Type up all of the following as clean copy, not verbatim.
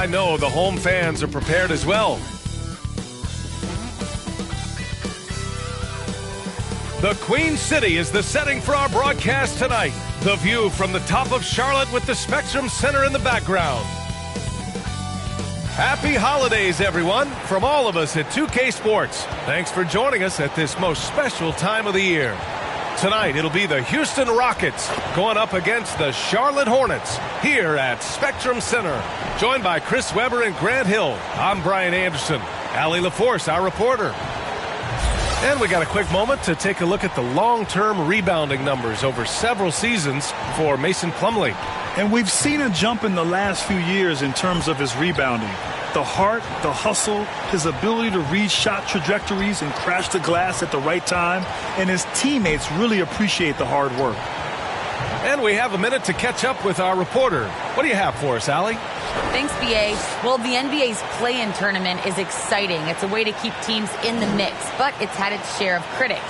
I know the home fans are prepared as well. The Queen City is the setting for our broadcast tonight. The view from the top of Charlotte with the Spectrum Center in the background. Happy holidays, everyone, from all of us at 2K Sports. Thanks for joining us at this most special time of the year. Tonight, it'll be the Houston Rockets going up against the Charlotte Hornets here at Spectrum Center. Joined by Chris Webber and Grant Hill, I'm Brian Anderson. Allie LaForce, our reporter. And we got a quick moment to take a look at the long-term rebounding numbers over several seasons for Mason Plumlee. And we've seen a jump in the last few years in terms of his rebounding. The heart, the hustle, his ability to read shot trajectories and crash the glass at the right time, and his teammates really appreciate the hard work. And we have a minute to catch up with our reporter. What do you have for us, Allie? Thanks, B.A. Well, the NBA's play-in tournament is exciting. It's a way to keep teams in the mix, but it's had its share of critics.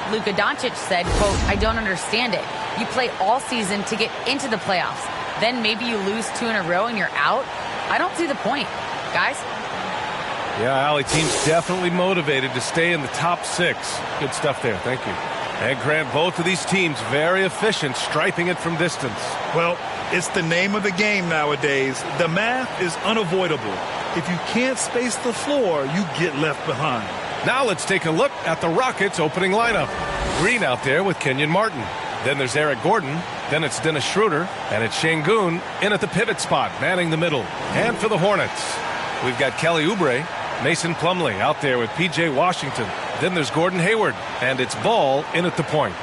Luka Doncic said, quote, "I don't understand it. You play all season to get into the playoffs. Then maybe you lose 2 in a row and you're out. I don't see the point." Guys? Yeah, Allie, team's definitely motivated to stay in the top 6. Good stuff there. Thank you. And Grant, both of these teams very efficient, striping it from distance. Well, it's the name of the game nowadays. The math is unavoidable. If you can't space the floor, you get left behind. Now let's take a look at the Rockets' opening lineup. Green out there with Kenyon Martin. Then there's Eric Gordon. Then it's Dennis Schroeder. And it's Şengün in at the pivot spot, manning the middle. And for the Hornets, we've got Kelly Oubre, Mason Plumlee out there with P.J. Washington. Then there's Gordon Hayward. And it's Ball in at the point.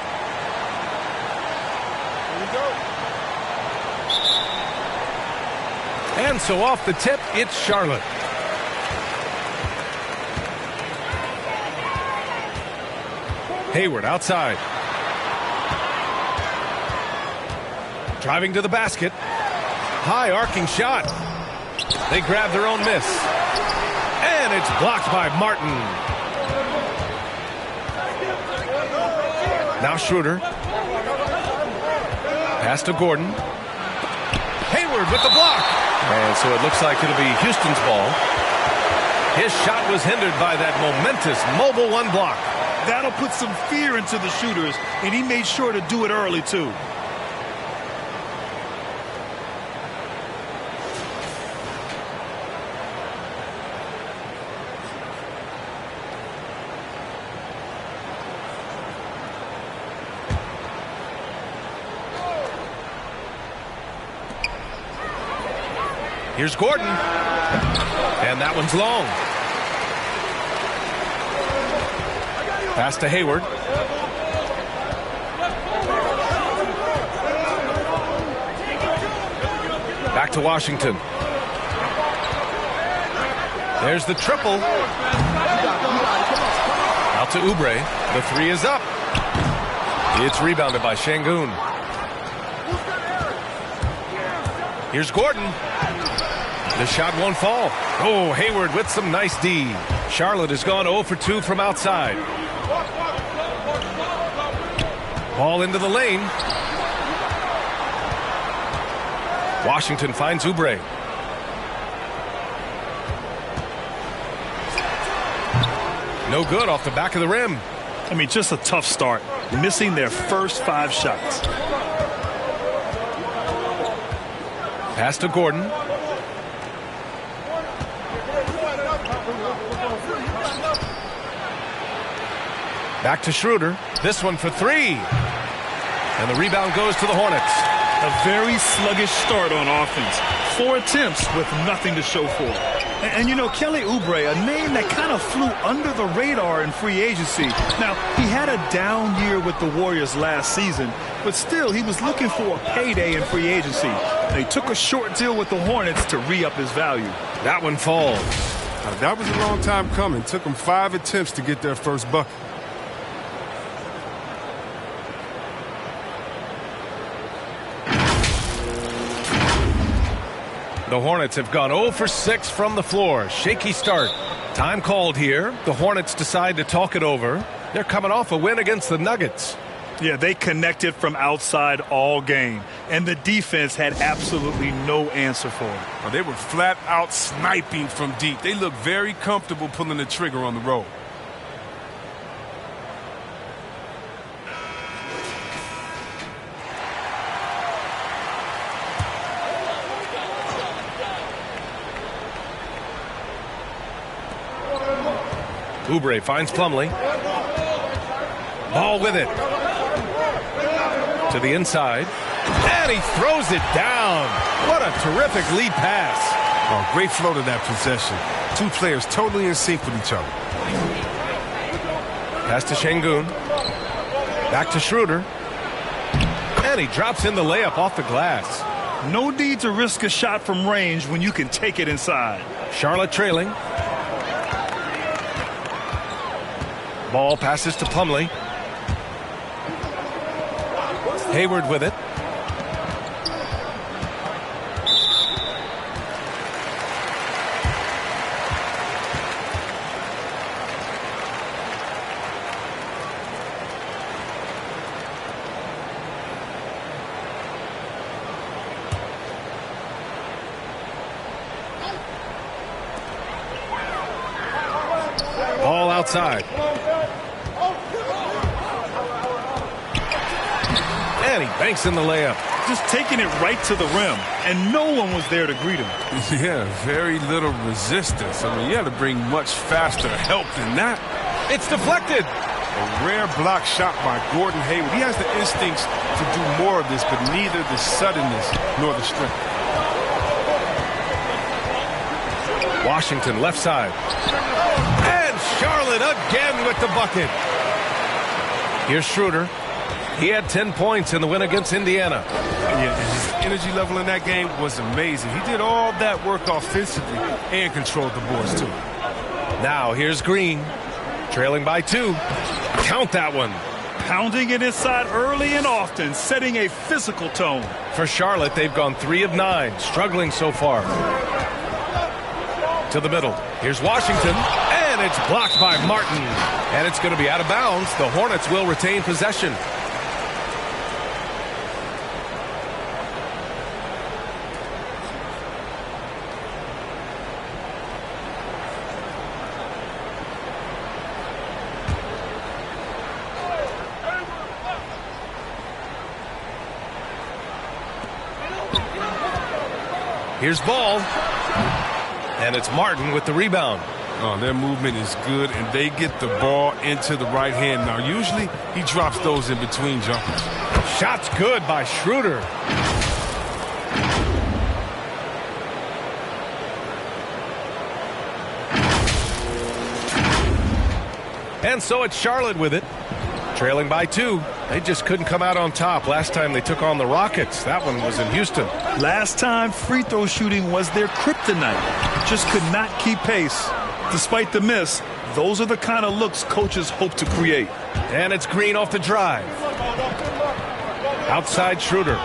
And so off the tip, it's Charlotte. Hayward outside. Driving to the basket. High arcing shot. They grab their own miss. And it's blocked by Martin. Now Schroeder. Pass to Gordon. Hayward with the block. And so it looks like it'll be Houston's ball. His shot was hindered by that momentous mobile 1 block. That'll put some fear into the shooters, and he made sure to do it early, too. Here's Gordon. And that one's long. Pass to Hayward. Back to Washington. There's the triple. Out to Oubre. The 3 is up. It's rebounded by Şengün. Here's Gordon. The shot won't fall. Oh, Hayward with some nice D. Charlotte has gone 0 for 2 from outside. Ball into the lane. Washington finds Oubre. No good off the back of the rim. I mean, just a tough start. Missing their first 5 shots. Pass to Gordon. Back to Schroeder. This one for 3. And the rebound goes to the Hornets. A very sluggish start on offense. 4 attempts with nothing to show for it. And you know, Kelly Oubre, a name that kind of flew under the radar in free agency. Now, he had a down year with the Warriors last season, but still, he was looking for a payday in free agency. They took a short deal with the Hornets to re-up his value. That one falls. Now, that was a long time coming. Took them 5 attempts to get their first bucket. The Hornets have gone 0 for 6 from the floor. Shaky start. Time called here. The Hornets decide to talk it over. They're coming off a win against the Nuggets. Yeah, they connected from outside all game, and the defense had absolutely no answer for it. Well, they were flat out sniping from deep. They looked very comfortable pulling the trigger on the road. Oubre finds Plumlee. Ball with it. To the inside. And he throws it down. What a terrific lead pass. Oh, great flow to that possession. Two players totally in sync with each other. Pass to Şengün. Back to Schroeder. And he drops in the layup off the glass. No need to risk a shot from range when you can take it inside. Charlotte trailing. Ball passes to Plumlee. Hayward with it. Ball outside. And he banks in the layup. Just taking it right to the rim, and no one was there to greet him. Yeah, very little resistance. I mean, you had to bring much faster help than that. It's deflected. A rare block shot by Gordon Hayward. He has the instincts to do more of this, but neither the suddenness nor the strength. Washington left side. And Charlotte again with the bucket. Here's Schroeder. He had 10 points in the win against Indiana. Yeah, his energy level in that game was amazing. He did all that work offensively and controlled the boards too. Now here's Green, trailing by 2. Count that one. Pounding it inside early and often, setting a physical tone. For Charlotte, they've gone 3 of 9, struggling so far. To the middle. Here's Washington, and it's blocked by Martin. And it's going to be out of bounds. The Hornets will retain possession. Here's Ball. And it's Martin with the rebound. Oh, their movement is good, and they get the ball into the right hand. Now, usually he drops those in between jumpers. Shot's good by Schroeder. And so it's Charlotte with it. Trailing by 2. They just couldn't come out on top last time they took on the Rockets. That one was in Houston. Last time, free throw shooting was their kryptonite. Just could not keep pace. Despite the miss, those are the kind of looks coaches hope to create. And it's Green off the drive. Outside Schroeder.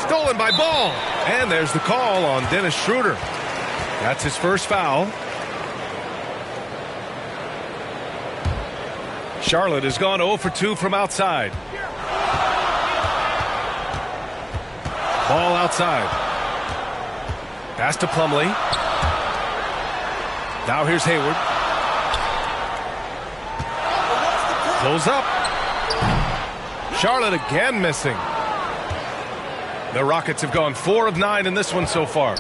Stolen by Ball. And there's the call on Dennis Schroeder. That's his first foul. Charlotte has gone 0 for 2 from outside. Ball outside. Pass to Plumlee. Now here's Hayward. Close up. Charlotte again missing. The Rockets have gone 4 of 9 in this one so far.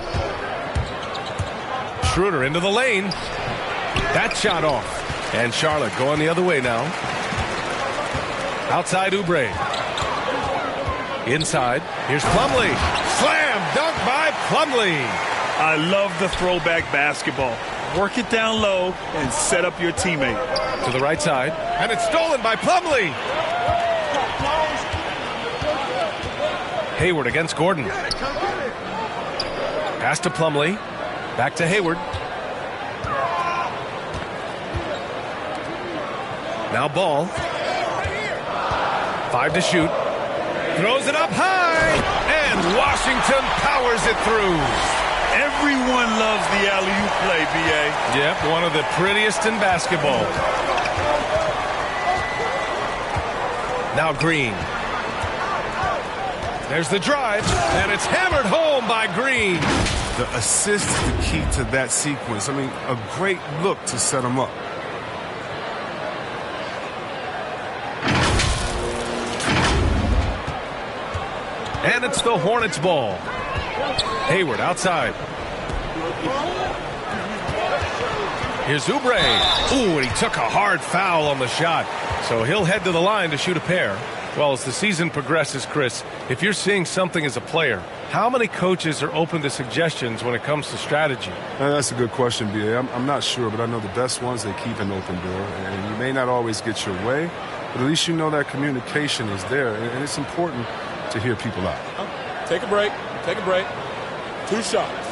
Schroeder into the lane. That shot off. And Charlotte going the other way now. Outside Oubre. Inside. Here's Plumlee. Slam dunk by Plumlee. I love the throwback basketball. Work it down low and set up your teammate. To the right side. And it's stolen by Plumlee. Hayward against Gordon. Pass to Plumlee. Back to Hayward. Now Ball. 5 to shoot. Throws it up high. And Washington powers it through. Everyone loves the alley-oop play, B.A. Yep, one of the prettiest in basketball. Now Green. There's the drive, and it's hammered home by Green. The assist is the key to that sequence. I mean, a great look to set him up. And it's the Hornets ball. Hayward outside. Here's Oubre. Ooh, and he took a hard foul on the shot. So he'll head to the line to shoot a pair. Well, as the season progresses, Chris, if you're seeing something as a player, how many coaches are open to suggestions when it comes to strategy? That's a good question, B.A. I'm not sure, but I know the best ones, they keep an open door. And you may not always get your way, but at least you know that communication is there. And it's important to hear people out. Take a break. Take a break. 2 shots.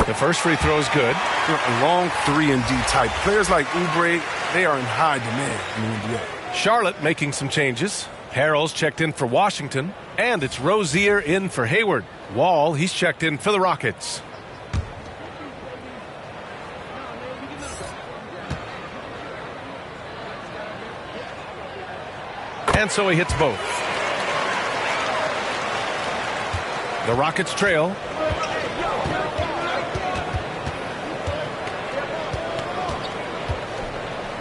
The first free throw is good. A long 3-and-D type. Players like Oubre, they are in high demand in the NBA. Charlotte making some changes. Harrell's checked in for Washington. And it's Rozier in for Hayward. Wall, he's checked in for the Rockets. And so he hits both. The Rockets trail.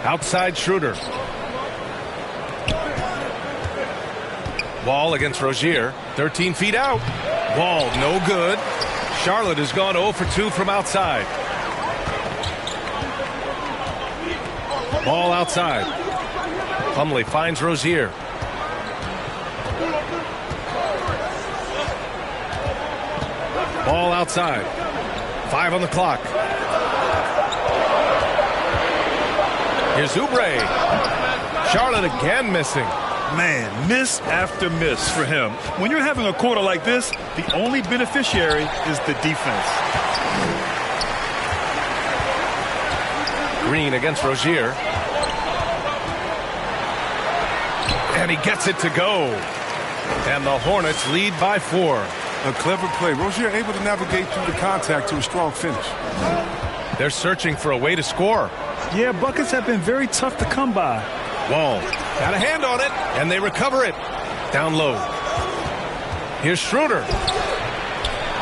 Outside Schroeder. Wall against Rozier. 13 feet out. Wall no good. Charlotte has gone 0 for 2 from outside. Ball outside. Plumlee finds Rozier. Ball outside. 5 on the clock. Here's Oubre. Charlotte again missing. Man, miss after miss for him. When you're having a quarter like this, the only beneficiary is the defense. Green against Rozier. And he gets it to go. And the Hornets lead by 4. A clever play. Rozier able to navigate through the contact to a strong finish. They're searching for a way to score. Yeah, buckets have been very tough to come by. Wall got a hand on it, and they recover it. Down low. Here's Schroeder.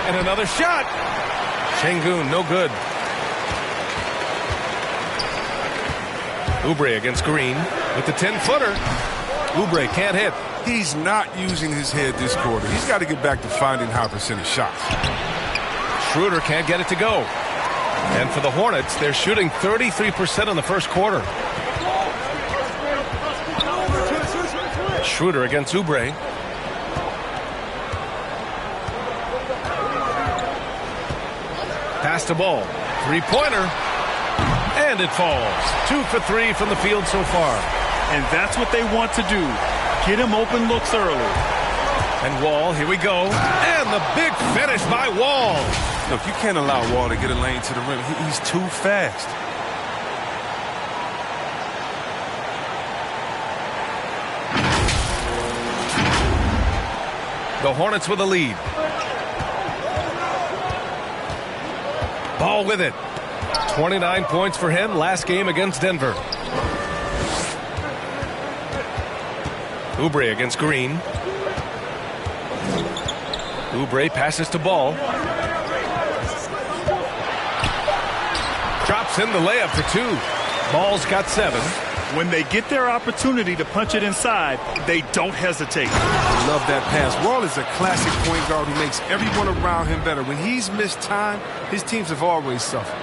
And another shot. Şengün, no good. Oubre against Green with the 10-footer. Oubre can't hit. He's not using his head this quarter. He's got to get back to finding high percentage shots. Schroeder can't get it to go. And for the Hornets, they're shooting 33% in the first quarter. Schroeder against Oubre. Pass the ball. 3-pointer. And it falls. 2 for 3 from the field so far. And that's what they want to do. Get him open looks early. And Wall, here we go. And the big finish by Wall. Look, you can't allow Wall to get a lane to the rim. He's too fast. The Hornets with a lead. Ball with it. 29 points for him last game against Denver. Oubre against Green. Oubre passes to Ball. Drops in the layup for 2. Ball's got 7. When they get their opportunity to punch it inside, they don't hesitate. Love that pass. Wall is a classic point guard who makes everyone around him better. When he's missed time, his teams have always suffered.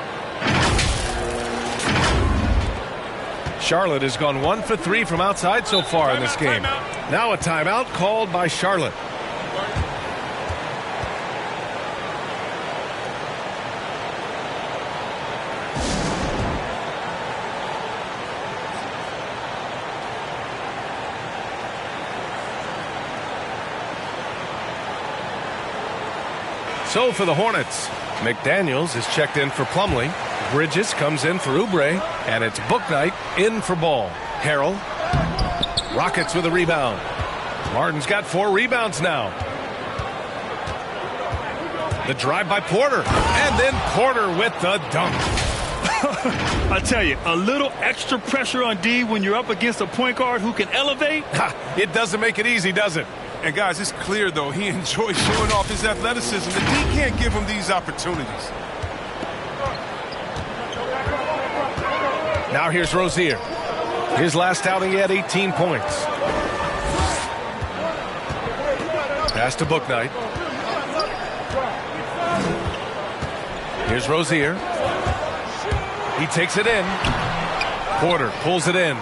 Charlotte has gone 1 for 3 from outside so far in this game. Now a timeout called by Charlotte. So for the Hornets, McDaniels is checked in for Plumlee. Bridges comes in for Oubre, and it's Bouknight in for Ball. Harrell. Rockets with a rebound. Martin's got 4 rebounds now. The drive by Porter. And then Porter with the dunk. I tell you, a little extra pressure on D when you're up against a point guard who can elevate. It doesn't make it easy, does it? And guys, it's clear, though, he enjoys showing off his athleticism. The D can't give him these opportunities. Now here's Rozier. His last outing, he had 18 points. Pass to Bouknight. Here's Rozier. He takes it in. Porter pulls it in.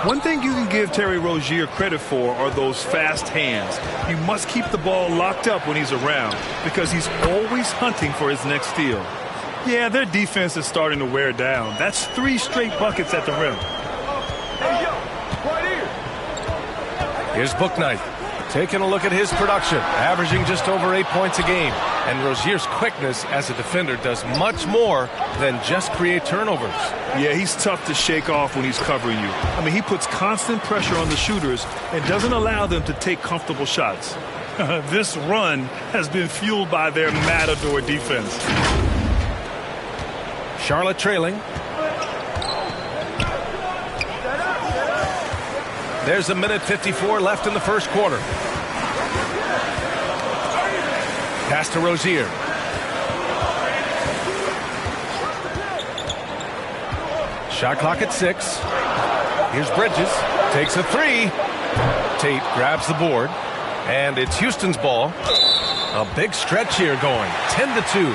One thing you can give Terry Rozier credit for are those fast hands. You must keep the ball locked up when he's around because he's always hunting for his next steal. Yeah, their defense is starting to wear down. That's 3 straight buckets at the rim. Here's Bouknight. Taking a look at his production, averaging just over 8 points a game. And Rozier's quickness as a defender does much more than just create turnovers. Yeah, he's tough to shake off when he's covering you. I mean, he puts constant pressure on the shooters and doesn't allow them to take comfortable shots. This run has been fueled by their matador defense. Charlotte trailing. There's a minute 54 left in the first quarter. Pass to Rozier. Shot clock at 6. Here's Bridges. Takes a 3. Tate grabs the board. And it's Houston's ball. A big stretch here going. 10-2.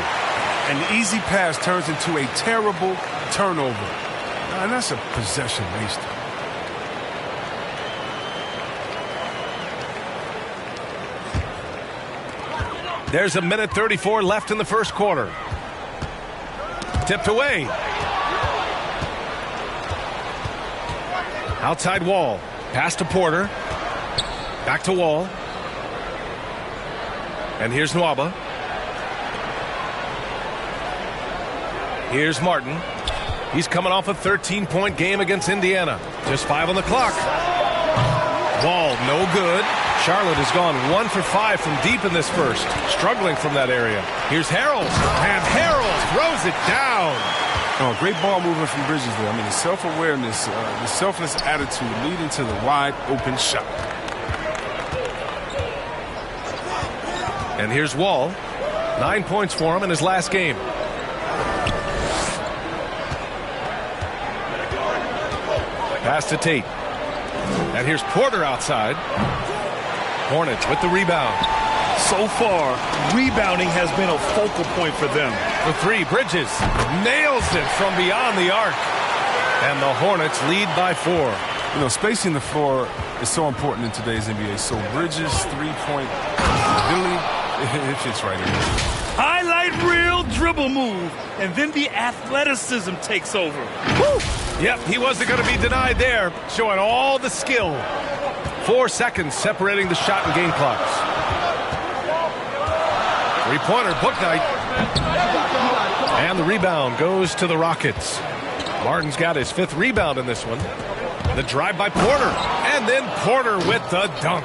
An easy pass turns into a terrible turnover. And that's a possession waster. There's a minute 34 left in the first quarter. Tipped away. Outside Wall. Pass to Porter. Back to Wall. And here's Nwaba. Here's Martin. He's coming off a 13-point game against Indiana. Just 5 on the clock. Wall, no good. Charlotte has gone 1 for 5 from deep in this first. Struggling from that area. Here's Harrell. And Harrell throws it down. Oh, great ball movement from Bridges there. I mean, the self-awareness, the selfless attitude leading to the wide open shot. And here's Wall. 9 points for him in his last game. Pass to Tate. And here's Porter outside. Hornets with the rebound. So far, rebounding has been a focal point for them. The 3, Bridges nails it from beyond the arc. And the Hornets lead by 4. You know, spacing the floor is so important in today's NBA. So Bridges' three-point ability, it fits right in. Highlight reel dribble move, and then the athleticism takes over. Woo! Yep, he wasn't going to be denied there, showing all the skill. 4 seconds separating the shot and game clocks. Three-pointer, Bouknight. And the rebound goes to the Rockets. Martin's got his 5th rebound in this one. The drive by Porter. And then Porter with the dunk.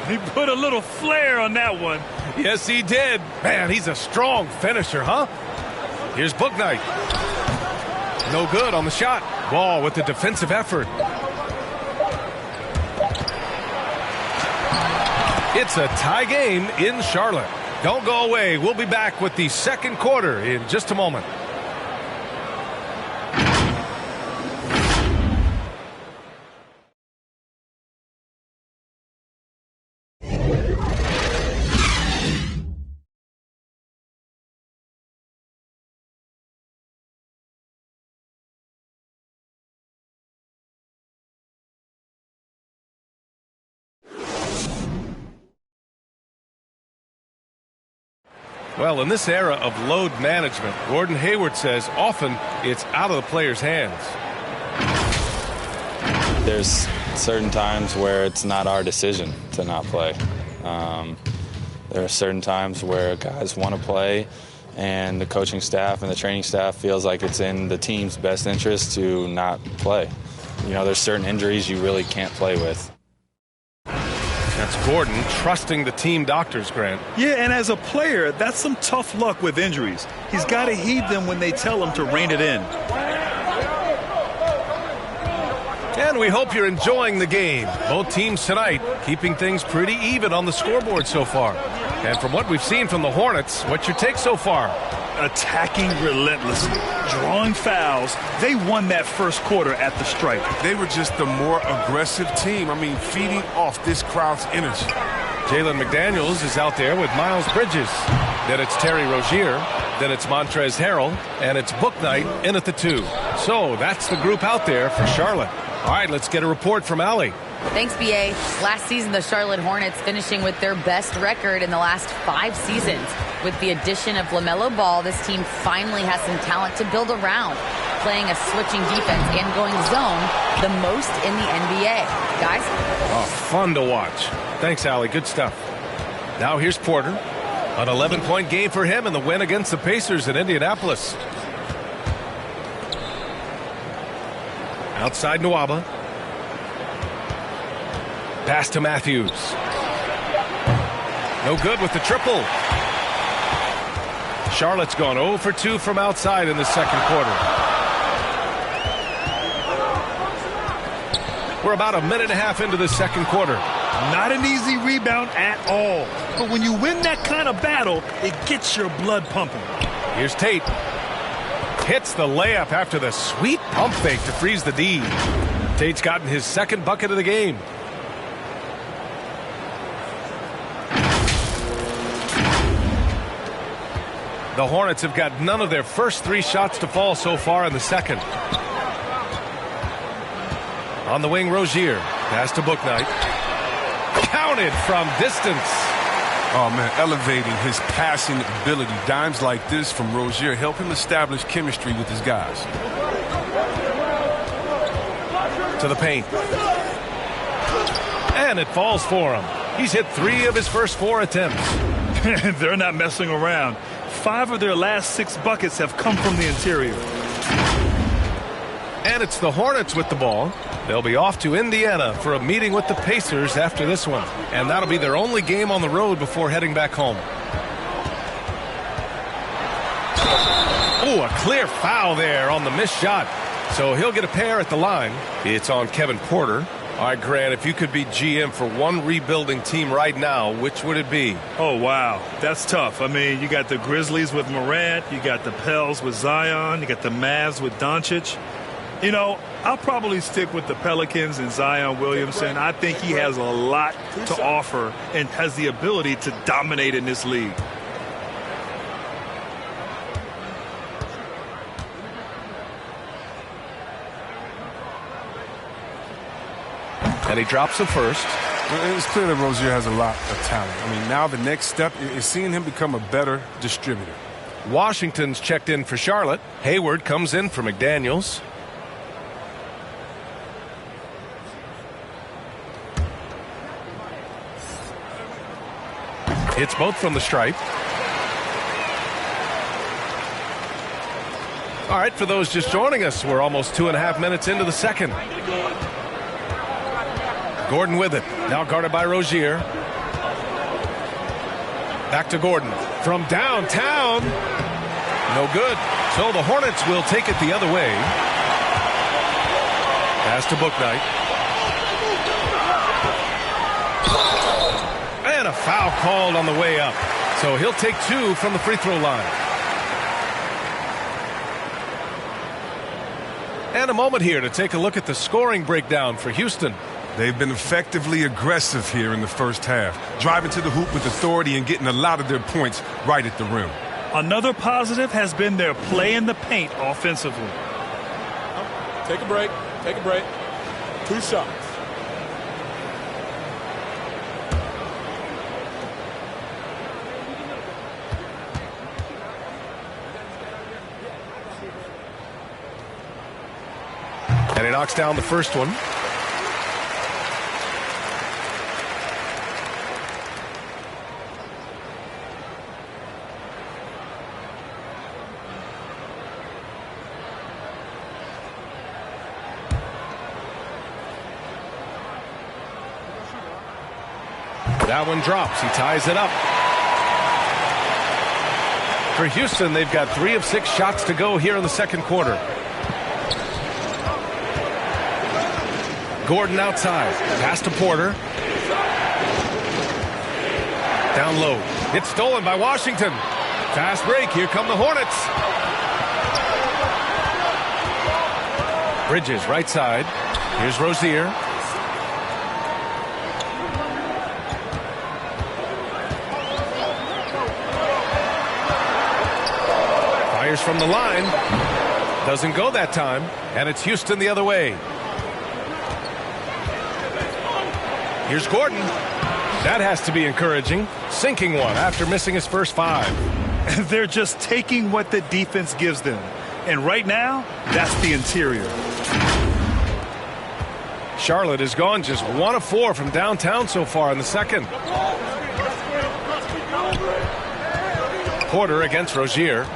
He put a little flair on that one. Yes, he did. Man, he's a strong finisher, huh? Here's Bouknight. No good on the shot. Ball with the defensive effort. It's a tie game in Charlotte. Don't go away. We'll be back with the second quarter in just a moment. Well, in this era of load management, Gordon Hayward says often it's out of the player's hands. There's certain times where it's not our decision to not play. There are certain times where guys want to play and the coaching staff and the training staff feels like it's in the team's best interest to not play. You know, there's certain injuries you really can't play with. That's Gordon trusting the team doctors, Grant. Yeah, and as a player, that's some tough luck with injuries. He's got to heed them when they tell him to rein it in. And we hope you're enjoying the game. Both teams tonight keeping things pretty even on the scoreboard so far. And from what we've seen from the Hornets, what's your take so far? Attacking relentlessly, drawing fouls. They won that first quarter at the stripe. They were just the more aggressive team. I mean, feeding off this crowd's energy. Jalen McDaniels is out there with Miles Bridges. Then it's Terry Rozier. Then it's Montrezl Harrell. And it's Bouknight in at the 2. So that's the group out there for Charlotte. All right, let's get a report from Allie. Thanks, B.A. Last season, the Charlotte Hornets finishing with their best record in the last 5 seasons. With the addition of LaMelo Ball, this team finally has some talent to build around, playing a switching defense and going zone the most in the NBA. Guys? Oh, fun to watch. Thanks, Allie. Good stuff. Now here's Porter. An 11-point game for him in the win against the Pacers in Indianapolis. Outside Nwaba. Pass to Matthews. No good with the triple. Charlotte's gone 0 for 2 from outside in the second quarter. We're about a minute and a half into the second quarter. Not an easy rebound at all. But when you win that kind of battle, it gets your blood pumping. Here's Tate. Hits the layup after the sweet pump fake to freeze the D. Tate's gotten his second bucket of the game. The Hornets have got none of their first 3 shots to fall so far in the second. On the wing, Rozier. Pass to Bouknight. Counted from distance. Oh, man, elevating his passing ability. Dimes like this from Rozier help him establish chemistry with his guys. To the paint. And it falls for him. He's hit 3 of his first 4 attempts. They're not messing around. 5 of their last 6 buckets have come from the interior. And it's the Hornets with the ball. They'll be off to Indiana for a meeting with the Pacers after this one. And that'll be their only game on the road before heading back home. Oh, a clear foul there on the missed shot. So he'll get a pair at the line. It's on Kevin Porter. All right, Grant, if you could be GM for one rebuilding team right now, which would it be? Oh, wow. That's tough. I mean, you got the Grizzlies with Morant. You got the Pels with Zion. You got the Mavs with Doncic. You know, I'll probably stick with the Pelicans and Zion Williamson. I think he has a lot to offer and has the ability to dominate in this league. And he drops the first. It's clear that Rozier has a lot of talent. I mean, now the next step is seeing him become a better distributor. Washington's checked in for Charlotte. Hayward comes in for McDaniels. Hits both from the stripe. All right, for those just joining us, we're almost 2.5 minutes into the second. Gordon with it. Now guarded by Rozier. Back to Gordon. From downtown. No good. So the Hornets will take it the other way. Pass to Bouknight. And a foul called on the way up. So he'll take 2 from the free throw line. And a moment here to take a look at the scoring breakdown for Houston. They've been effectively aggressive here in the first half, driving to the hoop with authority and getting a lot of their points right at the rim. Another positive has been their play in the paint offensively. Take a break. Take a break. 2 shots. And he knocks down the first one. That one drops. He ties it up. For Houston, they've got 3 of 6 shots to go here in the second quarter. Gordon outside. Pass to Porter. Down low. It's stolen by Washington. Fast break. Here come the Hornets. Bridges right side. Here's Rozier. Fires from the line. Doesn't go that time. And it's Houston the other way. Here's Gordon. That has to be encouraging. Sinking one after missing his first 5. They're just taking what the defense gives them. And right now, that's the interior. Charlotte has gone just 1 of 4 from downtown so far in the second. Porter against Rozier.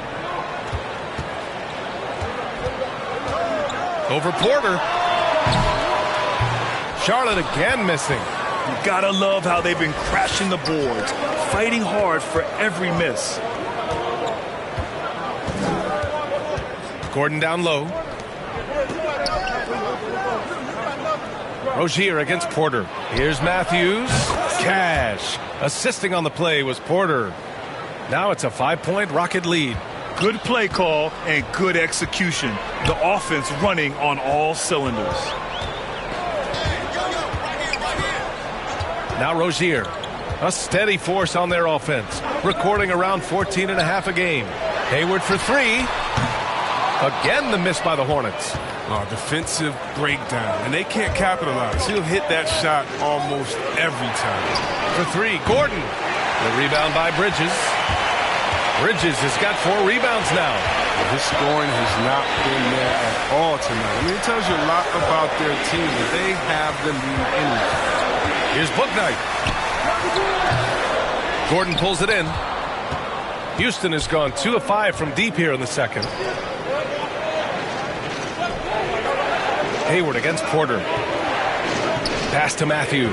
Over Porter. Charlotte again missing. You gotta love how they've been crashing the boards, fighting hard for every miss. Gordon down low. Rozier against Porter. Here's Matthews. Cash. Assisting on the play was Porter. Now it's a 5-point Rocket lead. Good play call and good execution. The offense running on all cylinders. Now Rozier, a steady force on their offense, recording around 14.5 a game. Hayward for 3. Again the miss by the Hornets. Defensive breakdown, and they can't capitalize. He'll hit that shot almost every time. For 3, Gordon. The rebound by Bridges. Bridges has got 4 rebounds now. His scoring has not been there at all tonight. I mean, it tells you a lot about their team that they have the lead anyway. Here's Bouknight. Gordon pulls it in. Houston has gone 2 of 5 from deep here in the second. Hayward against Porter. Pass to Matthews.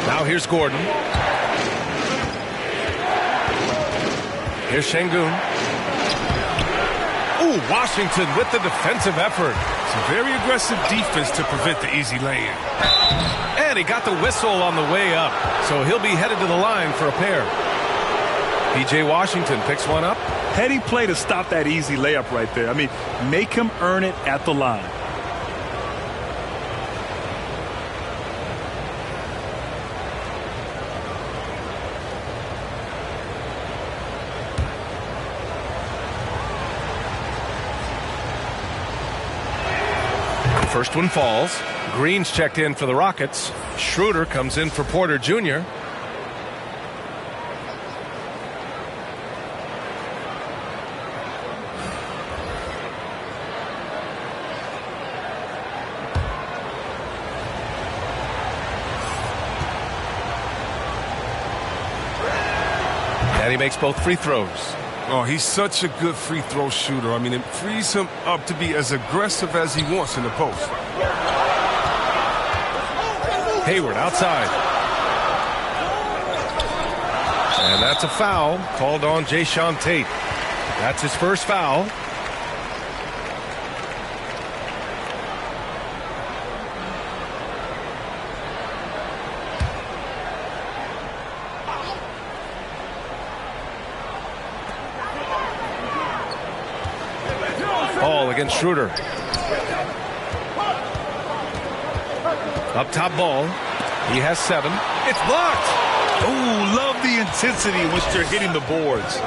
Now here's Gordon. Here's Şengün. Ooh, Washington with the defensive effort. It's a very aggressive defense to prevent the easy lay-in. And he got the whistle on the way up, so he'll be headed to the line for a pair. P.J. Washington picks one up. Heady play to stop that easy layup right there. I mean, make him earn it at the line. First one falls. Green's checked in for the Rockets. Schroeder comes in for Porter Jr. And he makes both free throws. Oh, he's such a good free throw shooter. I mean, it frees him up to be as aggressive as he wants in the post. Hayward outside. And that's a foul called on Jae'Sean Tate. That's his first foul. Ball against Schroeder. Up top ball. He has 7. It's blocked. Ooh, love the intensity in which they're hitting the boards.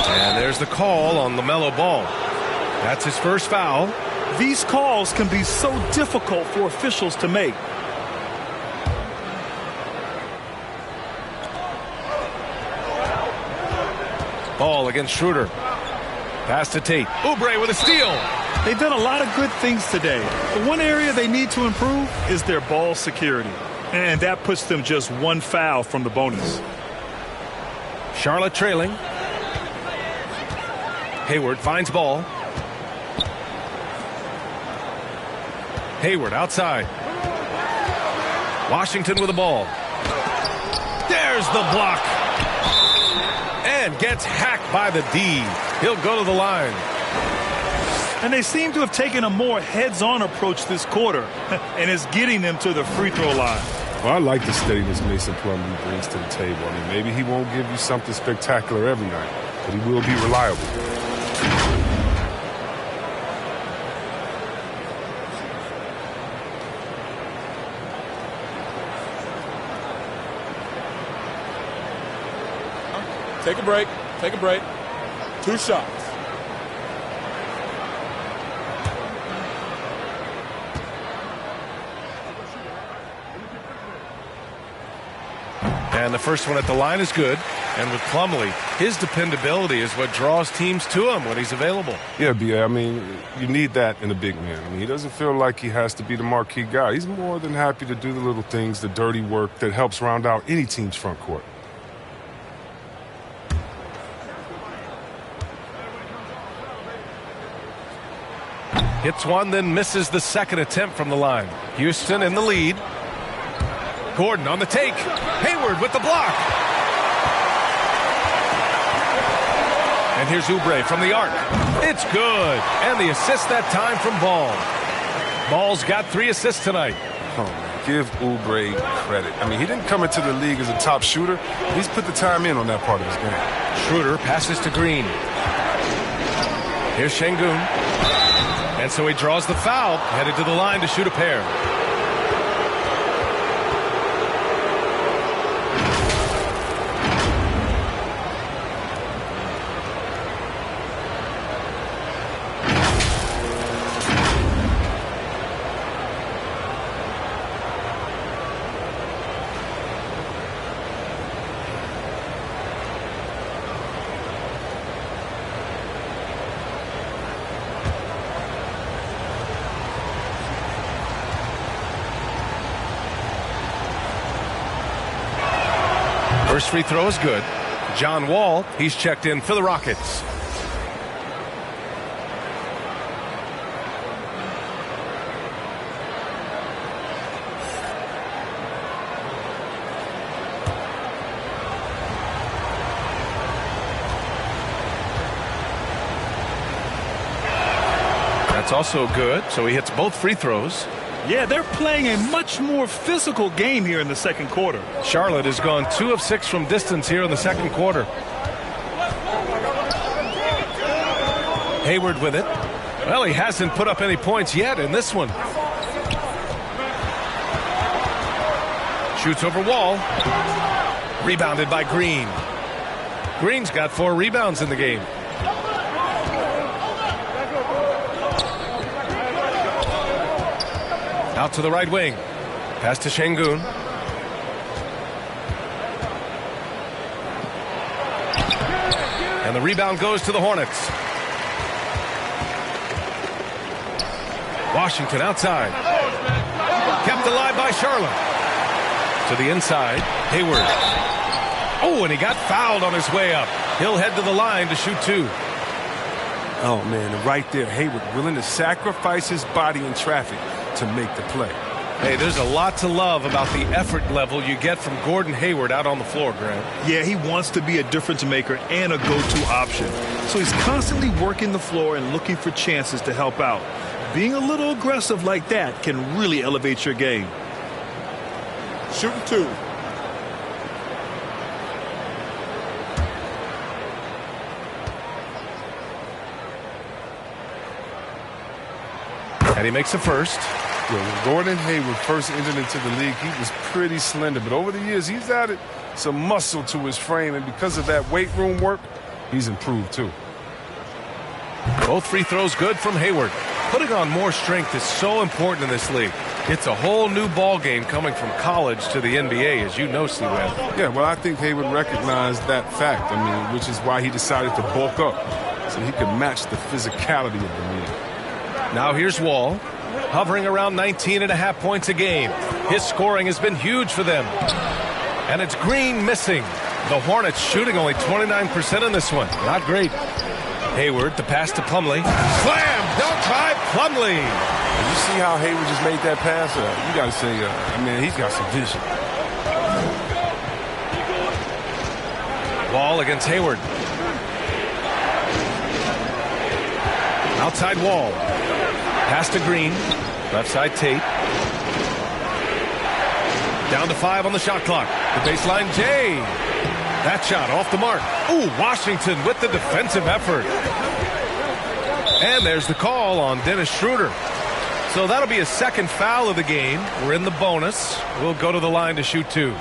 And there's the call on LaMelo Ball. That's his first foul. These calls can be so difficult for officials to make. Ball against Schroeder. Pass to Tate. Oubre with a steal. They've done a lot of good things today. The one area they need to improve is their ball security. And that puts them just 1 foul from the bonus. Charlotte trailing. Hayward finds ball. Hayward outside. Washington with the ball. There's the block. And gets hacked by the D. He'll go to the line. And they seem to have taken a more heads-on approach this quarter, and it's getting them to the free throw line. Well, I like the steadiness Mason Plumlee brings to the table. I mean, maybe he won't give you something spectacular every night, but he will be reliable. Take a break. Take a break. 2 shots. And the first one at the line is good. And with Plumlee, his dependability is what draws teams to him when he's available. Yeah, B.A., I mean, you need that in a big man. I mean, he doesn't feel like he has to be the marquee guy. He's more than happy to do the little things, the dirty work that helps round out any team's front court. Hits one, then misses the second attempt from the line. Houston in the lead. Gordon on the take. Hayward with the block. And here's Oubre from the arc. It's good. And the assist that time from Ball. Ball's got 3 assists tonight. Oh, man. Give Oubre credit. I mean, he didn't come into the league as a top shooter. He's put the time in on that part of his game. Schroeder passes to Green. Here's Şengün. And so he draws the foul, headed to the line to shoot a pair. First free throw is good. John Wall, he's checked in for the Rockets. That's also good, so he hits both free throws. Yeah, they're playing a much more physical game here in the second quarter. Charlotte has gone 2 of 6 from distance here in the second quarter. Hayward with it. Well, he hasn't put up any points yet in this one. Shoots over Wall. Rebounded by Green. Green's got 4 rebounds in the game. Out to the right wing. Pass to Şengün. And the rebound goes to the Hornets. Washington outside. Kept alive by Charlotte. To the inside. Hayward. Oh, and he got fouled on his way up. He'll head to the line to shoot 2. Oh, man, and right there, Hayward willing to sacrifice his body in traffic to make the play. Hey, there's a lot to love about the effort level you get from Gordon Hayward out on the floor, Grant. Yeah, he wants to be a difference maker and a go-to option. So he's constantly working the floor and looking for chances to help out. Being a little aggressive like that can really elevate your game. Shooting 2. And he makes the first. When Gordon Hayward first entered into the league, he was pretty slender. But over the years, he's added some muscle to his frame. And because of that weight room work, he's improved too. Both free throws good from Hayward. Putting on more strength is so important in this league. It's a whole new ball game coming from college to the NBA, as you know, C-Web. Yeah, well, I think Hayward recognized that fact. I mean, which is why he decided to bulk up so he could match the physicality of the league. Now here's Wall, hovering around 19.5 points a game. His scoring has been huge for them. And it's Green missing. The Hornets shooting only 29% in this one. Not great. Hayward, the pass to Plumlee. Slam! Dunk by Plumlee. You see how Hayward just made that pass? You got to say, man, he's got some vision. Wall against Hayward. Outside Wall. Pass to Green. Left side Tate. Down to 5 on the shot clock. The baseline Jay. That shot off the mark. Ooh, Washington with the defensive effort. And there's the call on Dennis Schroeder. So that'll be a second foul of the game. We're in the bonus. We'll go to the line to shoot 2.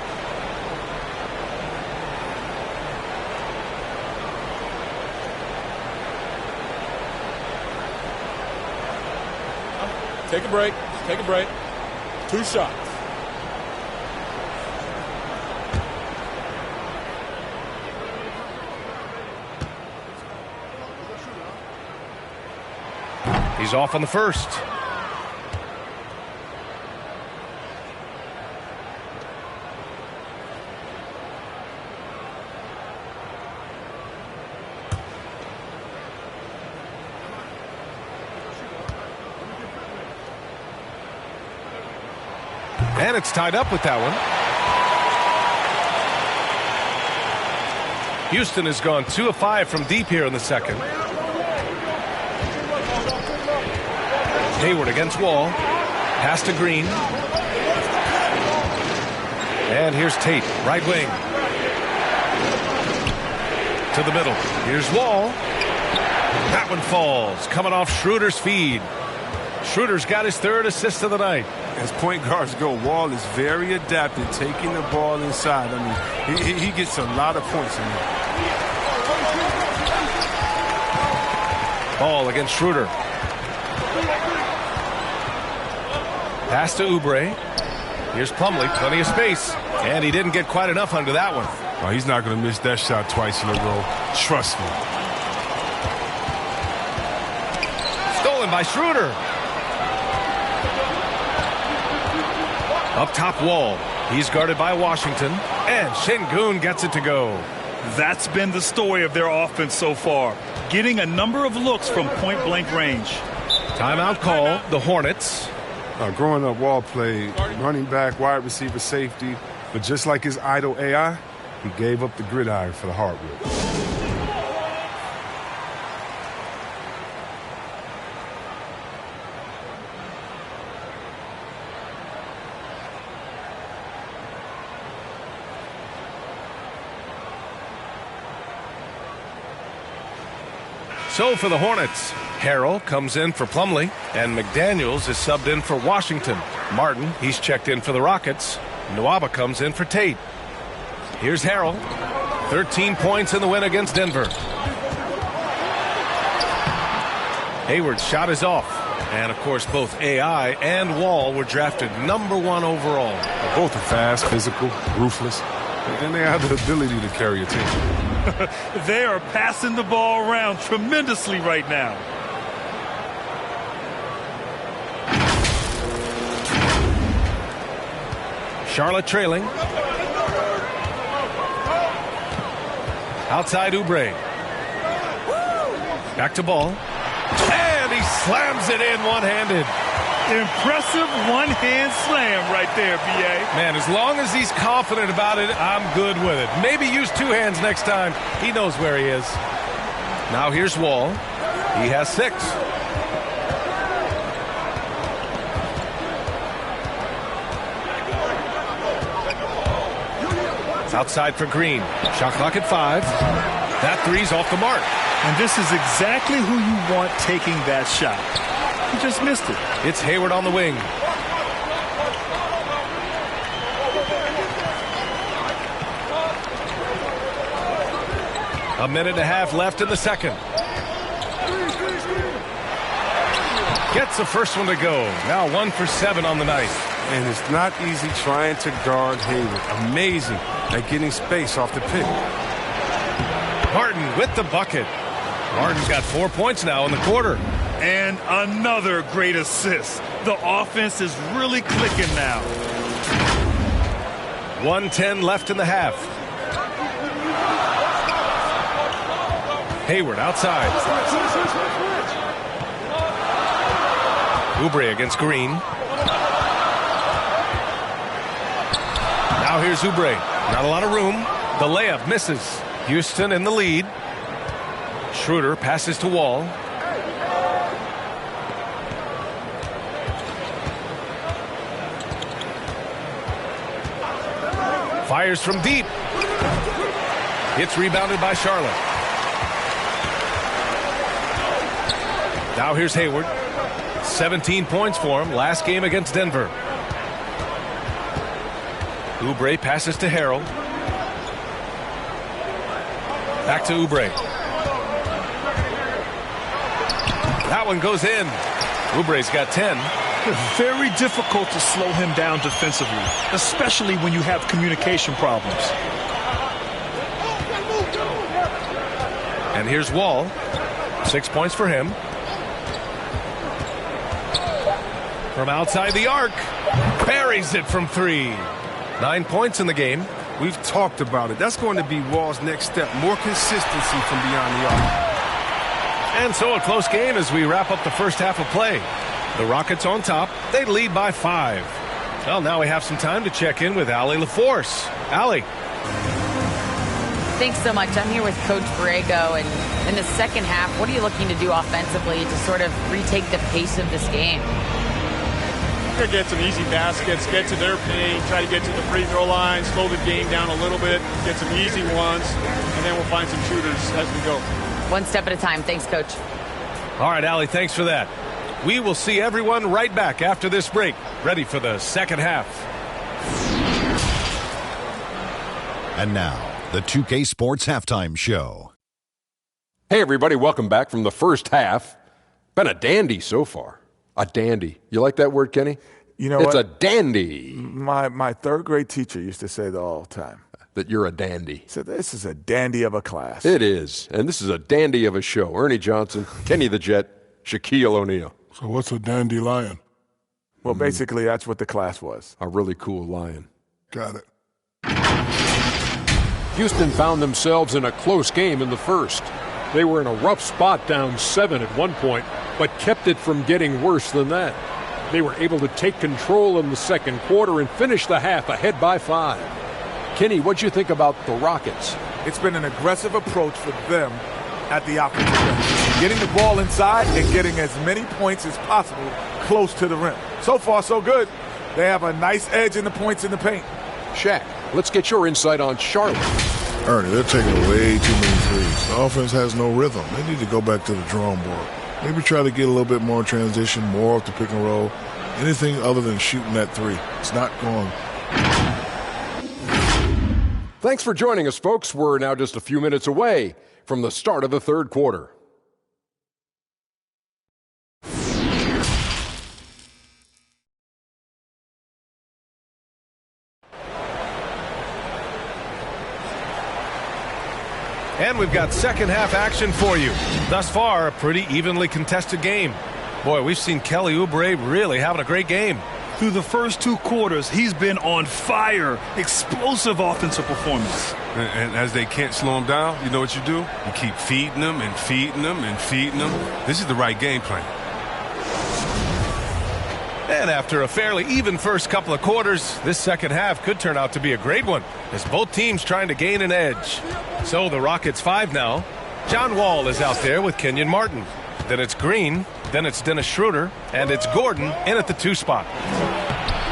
Take a break. Take a break. 2 shots. He's off on the first. And it's tied up with that one. Houston has gone 2 of 5 from deep here in the second. Hayward against Wall. Pass to Green. And here's Tate, right wing. To the middle. Here's Wall. That one falls, coming off Schroeder's feed. Schroeder's got his 3rd assist of the night. As point guards go, Wall is very adapted, taking the ball inside. I mean, he gets a lot of points in there. Ball against Schroeder. Pass to Oubre. Here's Plumlee, plenty of space. And he didn't get quite enough under that one. Oh, he's not going to miss that shot twice in a row. Trust me. Stolen by Schroeder. Up top Wall. He's guarded by Washington. And Şengün gets it to go. That's been the story of their offense so far. Getting a number of looks from point-blank range. Timeout call, the Hornets. Growing up, Wall played running back, wide receiver, safety. But just like his idol AI, he gave up the gridiron for the hardwood. So for the Hornets, Harrell comes in for Plumlee, and McDaniels is subbed in for Washington. Martin, he's checked in for the Rockets. Nwaba comes in for Tate. Here's Harrell. 13 points in the win against Denver. Hayward's shot is off. And, of course, both AI and Wall were drafted #1 overall. Both are fast, physical, ruthless, and they have the ability to carry attention. They are passing the ball around tremendously right now. Charlotte trailing. Outside Oubre. Back to Ball. And he slams it in one-handed. Impressive one-hand slam right there, B.A. Man, as long as he's confident about it, I'm good with it. Maybe use 2 hands next time. He knows where he is. Now here's Wall. He has 6. It's outside for Green. Shot clock at 5. That 3's off the mark. And this is exactly who you want taking that shot. He just missed it. It's Hayward on the wing. A minute and a half left in the second. Gets the first one to go. Now 1 for 7 on the night. And it's not easy trying to guard Hayward. Amazing at getting space off the pick. Martin with the bucket. Martin's got 4 points now in the quarter. And another great assist. The offense is really clicking now. 1:10 left in the half. Hayward outside. Oubre against Green. Now here's Oubre. Not a lot of room. The layup misses. Houston in the lead. Schroeder passes to Wall. Fires from deep. It's rebounded by Charlotte. Now here's Hayward. 17 points for him last game against Denver. Oubre passes to Harrell. Back to Oubre. That one goes in. Oubre's got 10. Very difficult to slow him down defensively, especially when you have communication problems. And here's Wall. 6 points for him. From outside the arc. Buries it from 3. 9 points in the game. We've talked about it. That's going to be Wall's next step. More consistency from beyond the arc. And so a close game as we wrap up the first half of play. The Rockets on top. They lead by 5. Well, now we have some time to check in with Allie LaForce. Allie. Thanks so much. I'm here with Coach Borrego. And in the second half, what are you looking to do offensively to sort of retake the pace of this game? We're going to get some easy baskets, get to their paint, try to get to the free throw line, slow the game down a little bit, get some easy ones, and then we'll find some shooters as we go. One step at a time. Thanks, Coach. All right, Allie, thanks for that. We will see everyone right back after this break, ready for the second half. And now, the 2K Sports Halftime Show. Hey, everybody, welcome back from the first half. Been a dandy so far. A dandy. You like that word, Kenny? You know it's what? a dandy. My third grade teacher used to say that all the time. That you're a dandy. So this is a dandy of a class. It is. And this is a dandy of a show. Ernie Johnson, Kenny the Jet, Shaquille O'Neal. So what's a dandelion? Well, basically, that's what the class was. A really cool lion. Got it. Houston found themselves in a close game in the first. They were in a rough spot, down 7 at one point, but kept it from getting worse than that. They were able to take control in the second quarter and finish the half ahead by 5. Kenny, what'd you think about the Rockets? It's been an aggressive approach for them at the offensive end. Getting the ball inside and getting as many points as possible close to the rim. So far, so good. They have a nice edge in the points in the paint. Shaq, let's get your insight on Charlotte. Ernie, they're taking way too many threes. The offense has no rhythm. They need to go back to the drawing board. Maybe try to get a little bit more transition, more off the pick and roll. Anything other than shooting that three. It's not going. Thanks for joining us, folks. We're now just a few minutes away from the start of the third quarter. And we've got second half action for you. Thus far, a pretty evenly contested game. Boy, we've seen Kelly Oubre really having a great game. Through the first 2 quarters, he's been on fire. Explosive offensive performance. And as they can't slow him down, you know what you do? You keep feeding them and feeding them and feeding them. This is the right game plan. And after a fairly even first couple of quarters, this second half could turn out to be a great one, as both teams trying to gain an edge. So the Rockets 5 now. John Wall is out there with Kenyon Martin. Then it's Green. Then it's Dennis Schroeder. And it's Gordon in at the 2 spot.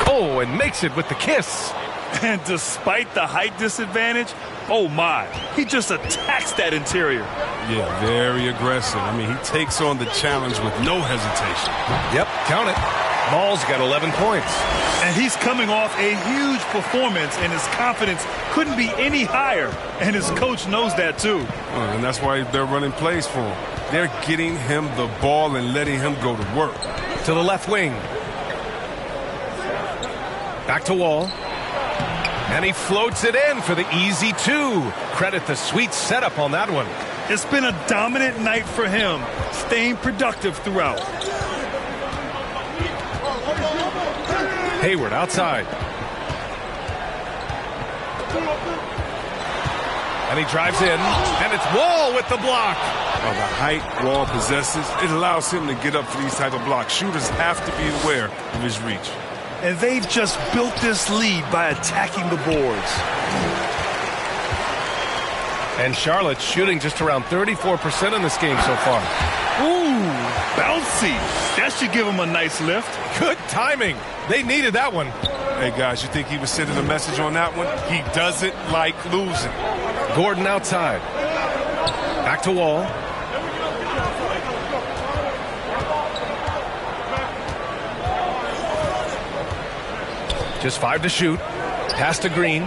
Oh, and makes it with the kiss. And despite the height disadvantage, oh my, he just attacks that interior. Yeah, very aggressive. I mean, he takes on the challenge with no hesitation. Yep, count it. Ball's got 11 points. And he's coming off a huge performance, and his confidence couldn't be any higher. And his coach knows that, too. And that's why they're running plays for him. They're getting him the ball and letting him go to work. To the left wing. Back to Wall. And he floats it in for the easy 2. Credit the sweet setup on that one. It's been a dominant night for him, staying productive throughout. Hayward outside. And he drives in, and it's Wall with the block. Well, the height Wall possesses, it allows him to get up for these type of blocks. Shooters have to be aware of his reach. And they've just built this lead by attacking the boards. And Charlotte's shooting just around 34% in this game so far. Ooh, bouncy. That should give him a nice lift. Good timing. They needed that one. Hey, guys, you think he was sending a message on that one? He doesn't like losing. Gordon outside. Back to Wall. Just 5 to shoot. Pass to Green.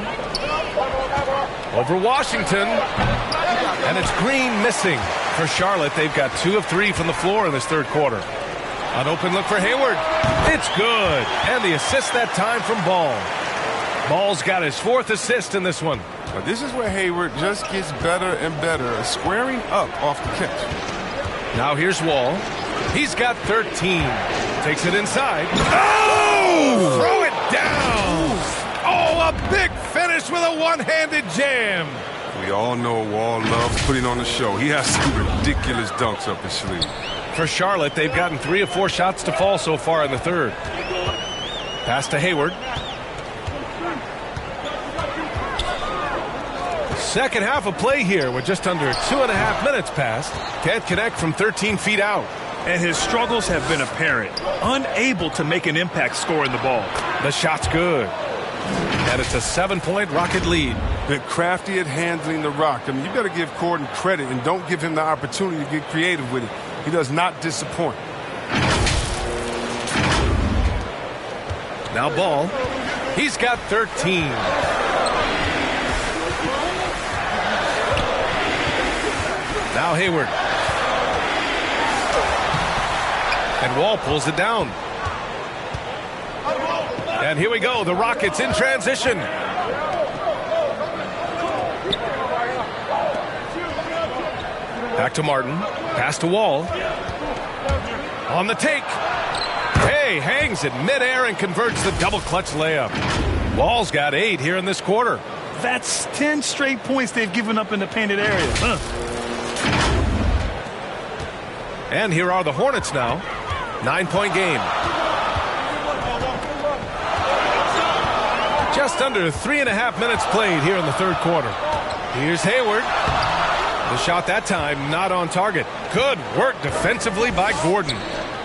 Over Washington. And it's Green missing. For Charlotte, they've got 2 of 3 from the floor in this third quarter. An open look for Hayward. It's good. And the assist that time from Ball. Ball's got his 4th assist in this one. But this is where Hayward just gets better and better, squaring up off the catch. Now here's Wall. He's got 13. Takes it inside. Oh! Throw it down! Oh, a big finish with a one-handed jam. We all know Wall loves putting on the show. He has some ridiculous dunks up his sleeve. For Charlotte, they've gotten 3 of 4 shots to fall so far in the third. Pass to Hayward. Second half of play here with just under 2.5 minutes passed. Can't connect from 13 feet out. And his struggles have been apparent. Unable to make an impact scoring the ball. The shot's good. And it's a 7-point Rocket lead. Been crafty at handling the rock. I mean, you better give Gordon credit and don't give him the opportunity to get creative with it. He does not disappoint. Now Ball. He's got 13. Now Hayward. And Wall pulls it down. And here we go. The Rockets in transition. Back to Martin. Pass to Wall. On the take. Hey, hangs it midair and converts the double clutch layup. Wall's got 8 here in this quarter. That's 10 straight points they've given up in the painted area. And here are the Hornets now. 9-point game. Just under 3.5 minutes played here in the third quarter. Here's Hayward. The shot that time not on target. Good work defensively by Gordon.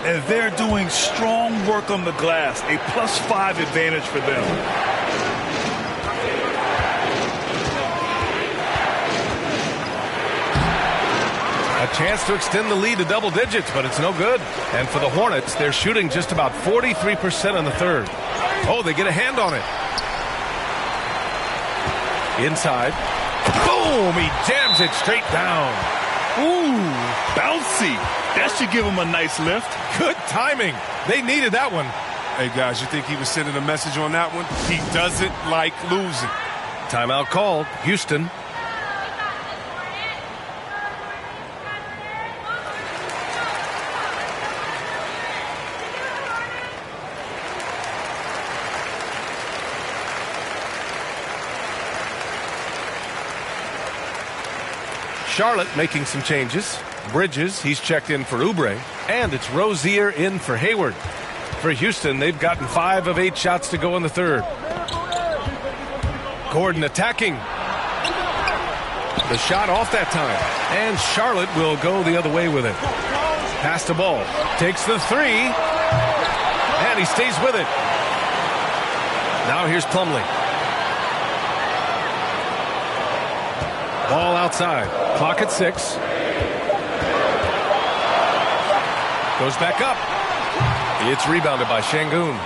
And they're doing strong work on the glass. A +5 advantage for them. A chance to extend the lead to double digits, but it's no good. And for the Hornets, they're shooting just about 43% in the third. Oh, they get a hand on it. Inside. Boom! He jams it straight down. Ooh, bouncy. That should give him a nice lift. Good timing. They needed that one. Hey, guys, you think he was sending a message on that one? He doesn't like losing. Timeout called. Houston. Charlotte making some changes. Bridges, he's checked in for Oubre. And it's Rozier in for Hayward. For Houston, they've gotten 5 of 8 shots to go in the third. Gordon attacking. The shot off that time. And Charlotte will go the other way with it. Pass to Ball. Takes the 3. And he stays with it. Now here's Plumlee. Ball outside. Clock at 6. Goes back up. It's rebounded by Şengün.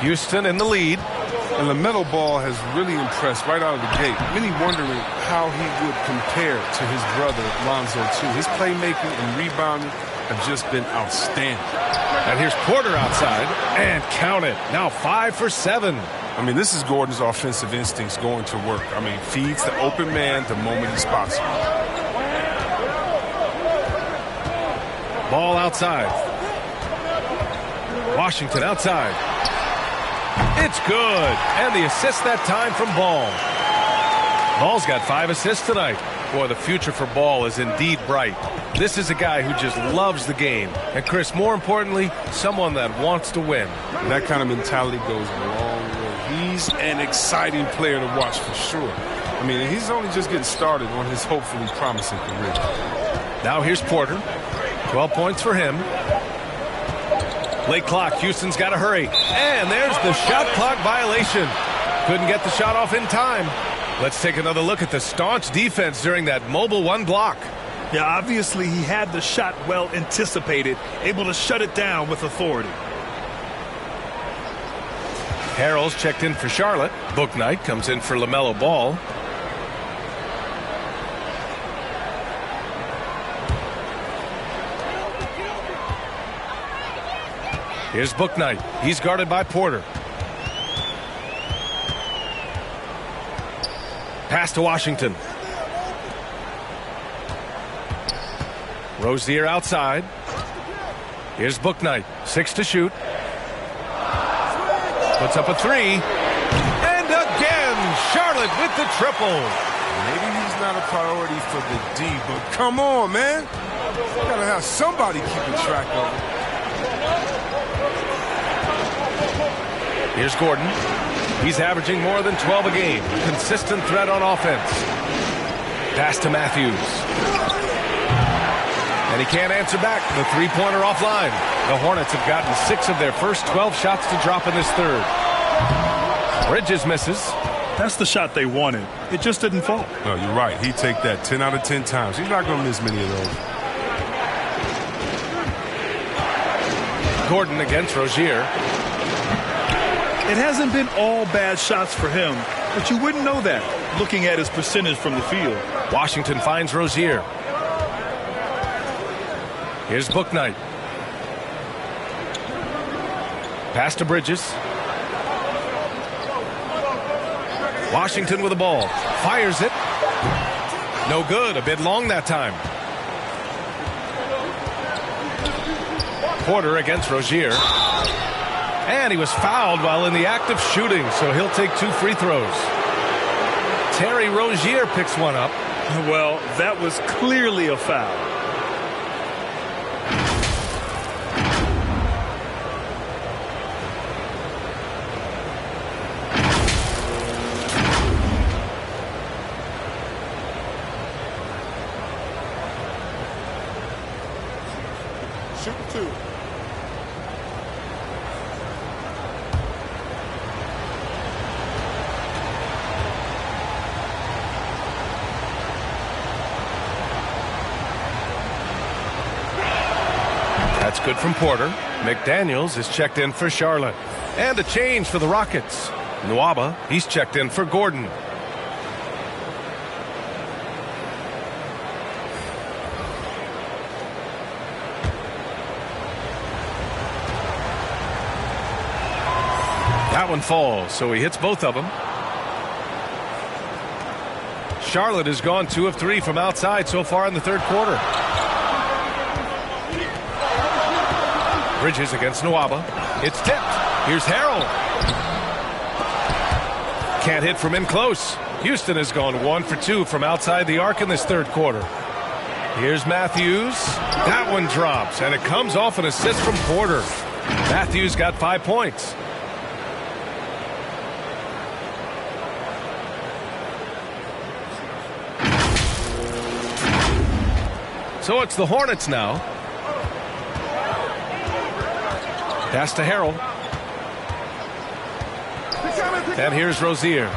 Houston in the lead. And LaMelo Ball has really impressed right out of the gate. Many wondering how he would compare to his brother Lonzo too. His playmaking and rebounding have just been outstanding. And here's Porter outside. And count it. Now 5 for 7. I mean, this is Gordon's offensive instincts going to work. I mean, feeds the open man the moment he spots him. Ball outside. Washington outside. It's good. And the assist that time from Ball. Ball's got 5 assists tonight. Boy, the future for Ball is indeed bright. This is a guy who just loves the game. And, Chris, more importantly, someone that wants to win. And that kind of mentality goes a long way. He's an exciting player to watch for sure. I mean, he's only just getting started on his hopefully promising career. Now here's Porter. 12 points for him. Late clock. Houston's got to hurry. And there's the shot clock violation. Couldn't get the shot off in time. Let's take another look at the staunch defense during that mobile 1 block. Yeah, obviously he had the shot well anticipated, able to shut it down with authority. Harrell's checked in for Charlotte. Bouknight comes in for LaMelo Ball. Here's Bouknight. He's guarded by Porter. Pass to Washington. Rozier outside. Here's Bouknight. 6 to shoot. Puts up a 3. And again, Charlotte with the triple. Maybe he's not a priority for the D, but come on, man. You gotta have somebody keeping track of it. Here's Gordon. He's averaging more than 12 a game. Consistent threat on offense. Pass to Matthews. And he can't answer back. The three-pointer offline. The Hornets have gotten 6 of their first 12 shots to drop in this third. Bridges misses. That's the shot they wanted. It just didn't fall. No, you're right. He'd take that 10 out of 10 times. He's not going to miss many of those. Gordon against Rozier. It hasn't been all bad shots for him, but you wouldn't know that looking at his percentage from the field. Washington finds Rozier. Here's Bouknight. Pass to Bridges. Washington with the ball. Fires it. No good. A bit long that time. Porter against Rozier. And he was fouled while in the act of shooting, so he'll take 2 free throws. Terry Rozier picks one up. Well, that was clearly a foul. Shoot 2. That's good from Porter. McDaniels is checked in for Charlotte. And a change for the Rockets. Nwaba, he's checked in for Gordon. That one falls, so he hits both of them. Charlotte has gone 2 of 3 from outside so far in the third quarter. Bridges against Nwaba. It's tipped. Here's Harrell. Can't hit from in close. Houston has gone 1 for 2 from outside the arc in this third quarter. Here's Matthews. That one drops, and it comes off an assist from Porter. Matthews got 5 points. So it's the Hornets now. Pass to Harrell. And here's Rozier.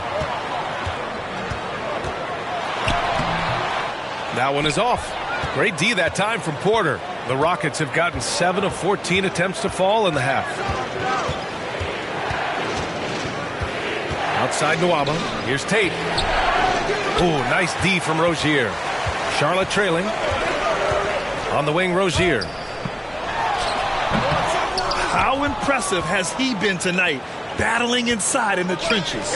That one is off. Great D that time from Porter. The Rockets have gotten 7 of 14 attempts to fall in the half. Outside Nwaba. Here's Tate. Ooh, nice D from Rozier. Charlotte trailing. On the wing, Rozier. How impressive has he been tonight, battling inside in the trenches?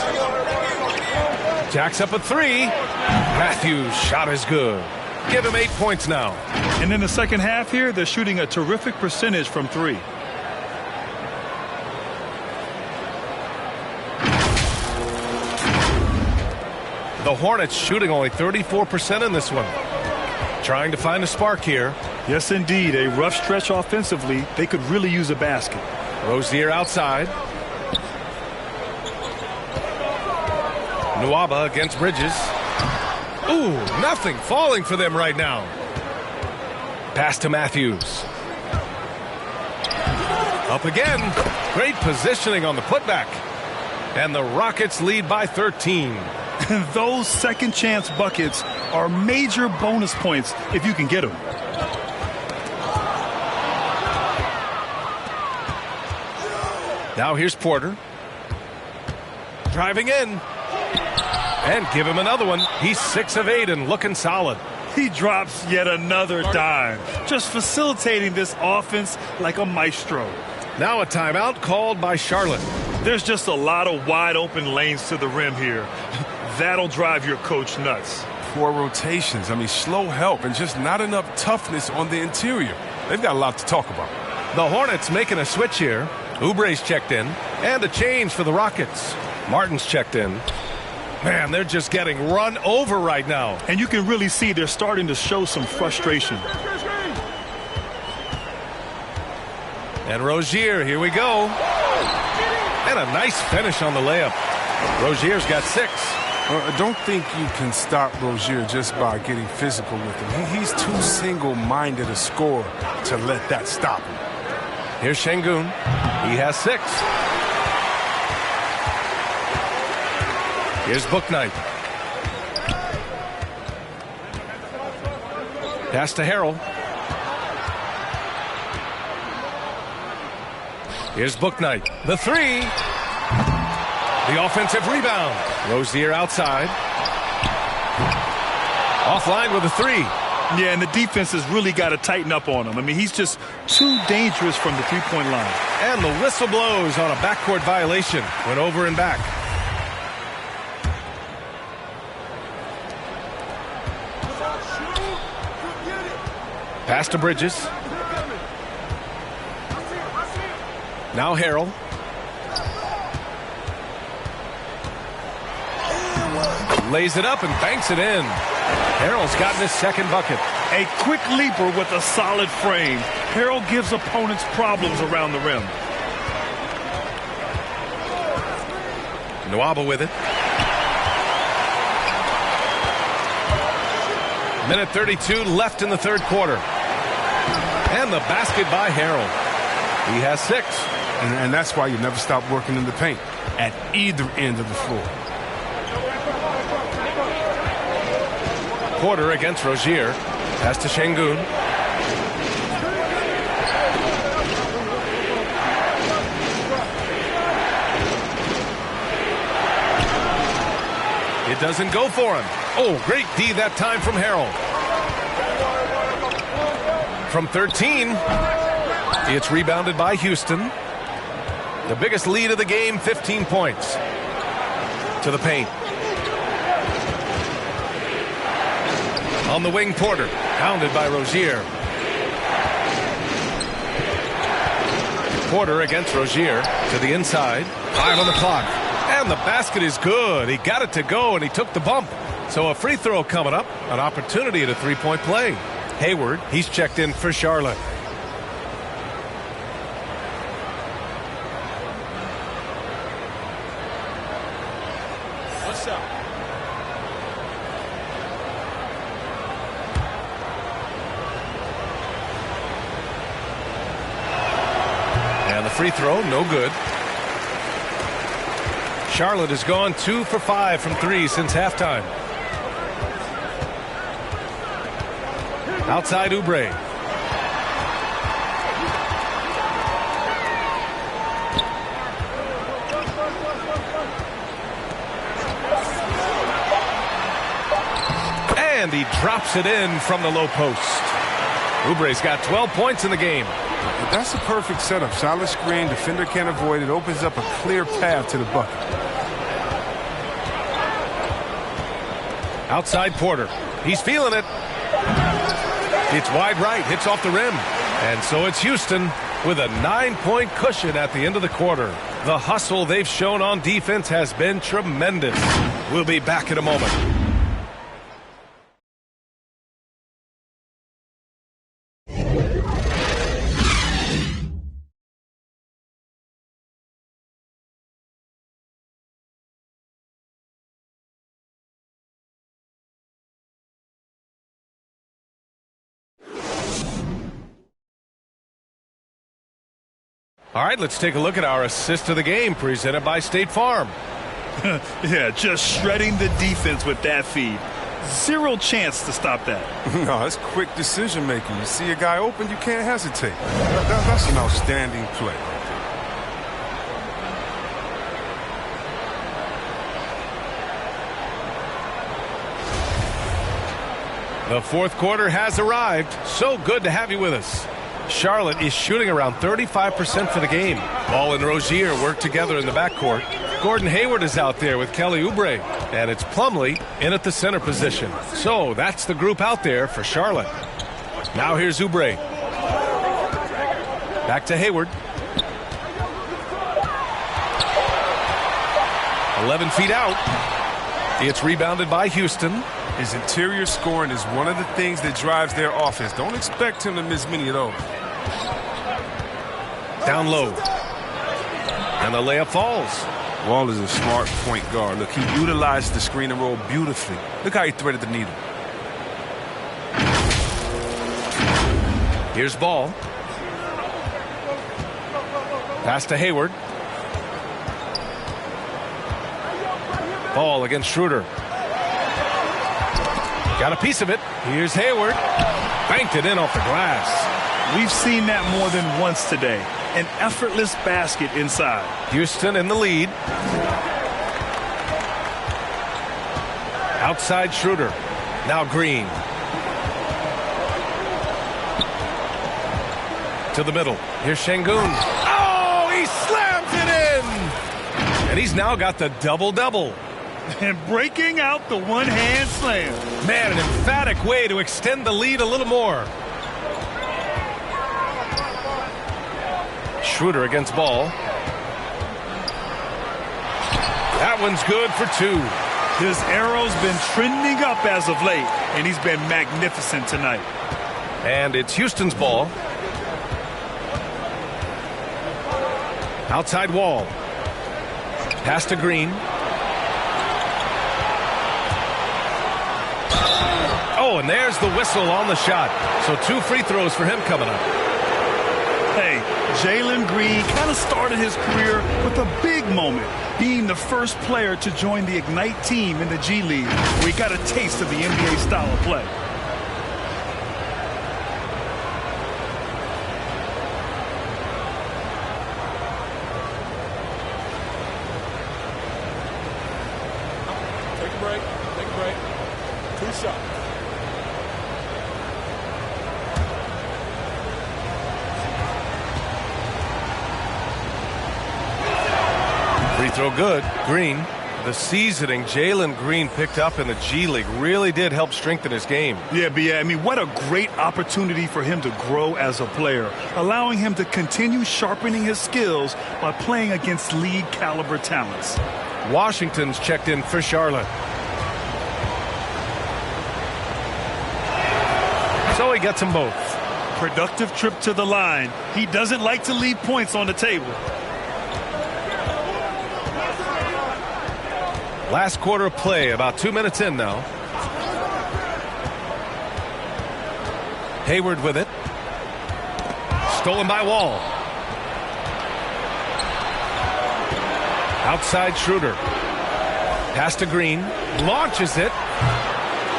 Jacks up a 3. Matthews' shot is good. Give him 8 points now. And in the second half here, they're shooting a terrific percentage from 3. The The Hornets shooting only 34% in this one. Trying to find a spark here. Yes, indeed. A rough stretch offensively. They could really use a basket. Rozier outside. Nwaba against Bridges. Ooh, nothing falling for them right now. Pass to Matthews. Up again. Great positioning on the putback. And the Rockets lead by 13. Those second chance buckets are major bonus points if you can get them. Now here's Porter. Driving in. And give him another one. He's 6 of 8 and looking solid. He drops yet another dime. Just facilitating this offense like a maestro. Now a timeout called by Charlotte. There's just a lot of wide open lanes to the rim here. That'll drive your coach nuts. Poor rotations. I mean, slow help and just not enough toughness on the interior. They've got a lot to talk about. The Hornets making a switch here. Oubre's checked in. And a change for the Rockets. Martin's checked in. Man, they're just getting run over right now. And you can really see they're starting to show some frustration. And Rozier, here we go. And a nice finish on the layup. Rozier's got 6. I don't think you can stop Rozier just by getting physical with him. He's too single-minded a scorer to let that stop him. Here's Şengün. He has 6. Here's Bouknight. Pass to Harrell. Here's Bouknight. The 3. The offensive rebound. Rozier outside. Offline with a 3. Yeah, and the defense has really got to tighten up on him. I mean, he's just too dangerous from the three-point line. And the whistle blows on a backcourt violation. Went over and back. Pass to Bridges. Now Harrell. Lays it up and banks it in. Harrell's gotten his second bucket. A quick leaper with a solid frame. Harrell gives opponents problems around the rim. Nwaba with it. Minute 32 left in the third quarter. And the basket by Harrell. He has 6. And that's why you never stop working in the paint at either end of the floor. Porter against Rozier. Pass to Şengün. It doesn't go for him. Oh, great D that time from Harrell. From 13, it's rebounded by Houston. The biggest lead of the game, 15 points. To the paint. On the wing, Porter, pounded by Rozier. Porter against Rozier to the inside. 5 on the clock. And the basket is good. He got it to go, and he took the bump. So a free throw coming up. An opportunity at a three-point play. Hayward, he's checked in for Charlotte. What's up? And the free throw, no good. Charlotte has gone 2 for 5 from 3 since halftime. Outside Oubre. And he drops it in from the low post. Oubre's got 12 points in the game. That's a perfect setup. Solid screen, defender can't avoid it. Opens up a clear path to the bucket. Outside Porter. He's feeling it. It's wide right, hits off the rim. And so it's Houston with a 9-point cushion at the end of the quarter. The hustle they've shown on defense has been tremendous. We'll be back in a moment. All right, let's take a look at our assist of the game presented by State Farm. Yeah, just shredding the defense with that feed. Zero chance to stop that. No, it's quick decision making. You see a guy open, you can't hesitate. That's an outstanding play. The fourth quarter has arrived. So good to have you with us. Charlotte is shooting around 35% for the game. Ball and Rozier work together in the backcourt. Gordon Hayward is out there with Kelly Oubre. And it's Plumlee in at the center position. So that's the group out there for Charlotte. Now here's Oubre. Back to Hayward. 11 feet out. It's rebounded by Houston. His interior scoring is one of the things that drives their offense. Don't expect him to miss many of those. Down low. And the layup falls. Wall is a smart point guard. Look, he utilized the screen and roll beautifully. Look how he threaded the needle. Here's Ball. Pass to Hayward. Ball against Schroeder. Got a piece of it. Here's Hayward. Banked it in off the glass. We've seen that more than once today. An effortless basket inside. Houston in the lead. Outside Schroeder. Now Green. To the middle. Here's Şengün. Oh, he slams it in! And he's now got the double-double. And breaking out the one-hand slam. Man, an emphatic way to extend the lead a little more. Schroeder against Ball. That one's good for two. His arrow's been trending up as of late, and he's been magnificent tonight. And it's Houston's ball. Outside Wall. Pass to Green. Oh, and there's the whistle on the shot. So 2 free throws for him coming up. Hey, Jalen Green kind of started his career with a big moment, being the first player to join the Ignite team in the G League, where he got a taste of the NBA style of play. Take a break. Take a break. 2 shots. Free throw good. Green. The seasoning Jalen Green picked up in the G League really did help strengthen his game. Yeah, I mean, what a great opportunity for him to grow as a player, allowing him to continue sharpening his skills by playing against league caliber talents. Washington's checked in for Charlotte. So he gets them both. Productive trip to the line. He doesn't like to leave points on the table. Last quarter of play, about 2 minutes in now. Hayward with it. Stolen by Wall. Outside Schroeder. Pass to Green. Launches it.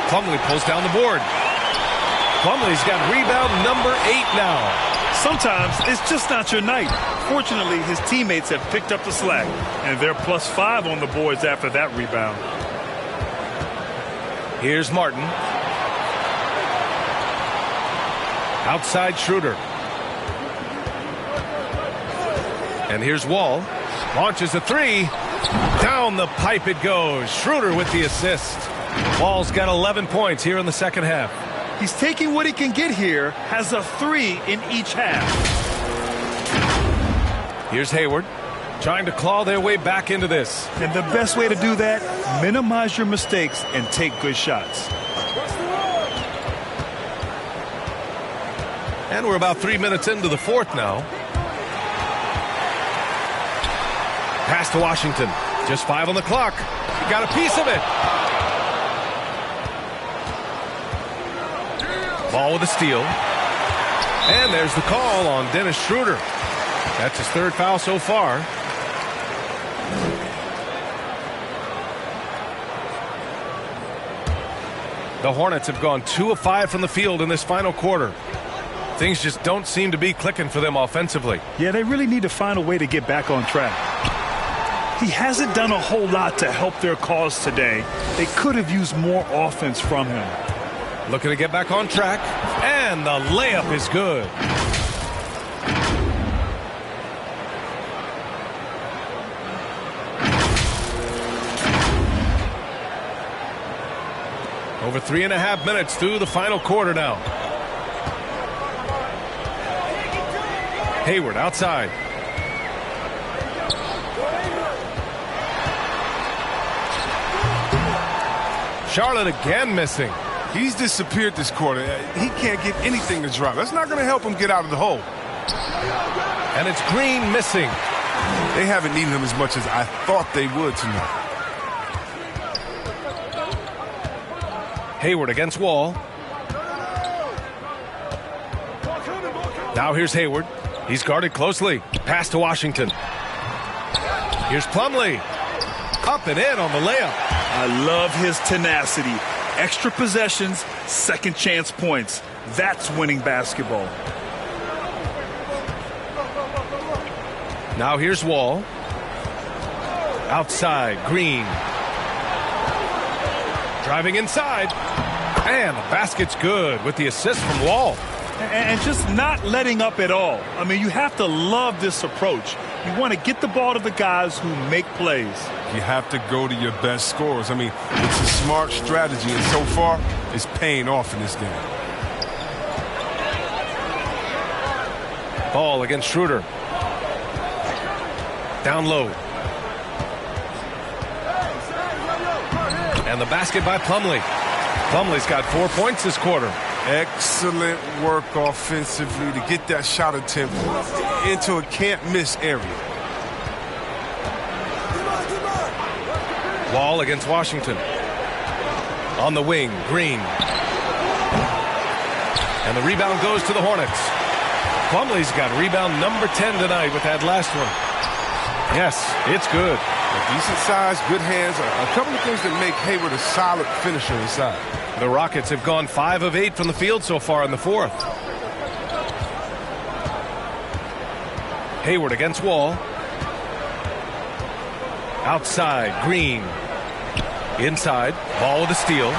Plumlee pulls down the board. Plumlee's got rebound number 8 now. Sometimes it's just not your night. Fortunately, his teammates have picked up the slack, and they're +5 on the boards after that rebound. Here's Martin. Outside Schroeder. And here's Wall. Launches a 3. Down the pipe it goes. Schroeder with the assist. Wall's got 11 points here in the second half. He's taking what he can get here, has a 3 in each half. Here's Hayward, trying to claw their way back into this. And the best way to do that, minimize your mistakes and take good shots. And we're about 3 minutes into the fourth now. Pass to Washington. Just 5 on the clock. He got a piece of it. Ball with a steal. And there's the call on Dennis Schroeder. That's his third foul so far. The Hornets have gone 2 of 5 from the field in this final quarter. Things just don't seem to be clicking for them offensively. Yeah, they really need to find a way to get back on track. He hasn't done a whole lot to help their cause today. They could have used more offense from him. Looking to get back on track, and the layup is good. Over 3.5 minutes through the final quarter now. Hayward outside. Charlotte again missing. He's disappeared this quarter. He can't get anything to drop. That's not going to help him get out of the hole. And it's Green missing. They haven't needed him as much as I thought they would tonight. Hayward against Wall. Now here's Hayward. He's guarded closely. Pass to Washington. Here's Plumlee. Up and in on the layup. I love his tenacity. Extra possessions, second chance points. That's winning basketball. Now here's Wall. Outside, Green. Driving inside. And the basket's good with the assist from Wall. And just not letting up at all. I mean, you have to love this approach. You want to get the ball to the guys who make plays. You have to go to your best scorers. I mean, it's a smart strategy, and so far, it's paying off in this game. Ball against Schroeder. Down low. And the basket by Plumlee. Plumlee's got 4 points this quarter. Excellent work offensively to get that shot attempt into a can't-miss area. Wall against Washington. On the wing, Green. And the rebound goes to the Hornets. Plumlee's got rebound number 10 tonight with that last one. Yes, it's good. A decent size, good hands, a couple of things that make Hayward a solid finisher inside. The Rockets have gone 5 of 8 from the field so far in the fourth. Hayward against Wall. Outside, Green. Inside, Ball with a steal.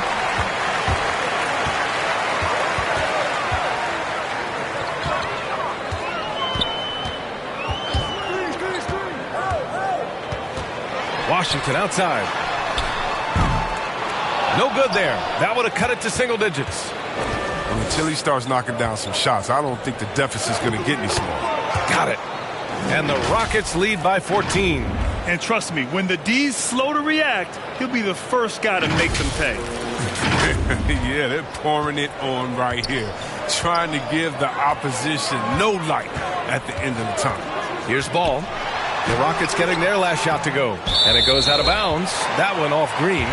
Washington outside. No good there. That would have cut it to single digits. And until he starts knocking down some shots, I don't think the deficit's going to get any smaller. Got it. And the Rockets lead by 14. And trust me, when the D's slow to react, he'll be the first guy to make them pay. Yeah, they're pouring it on right here. Trying to give the opposition no light at the end of the time. Here's Ball. The Rockets getting their last shot to go. And it goes out of bounds. That one off Green.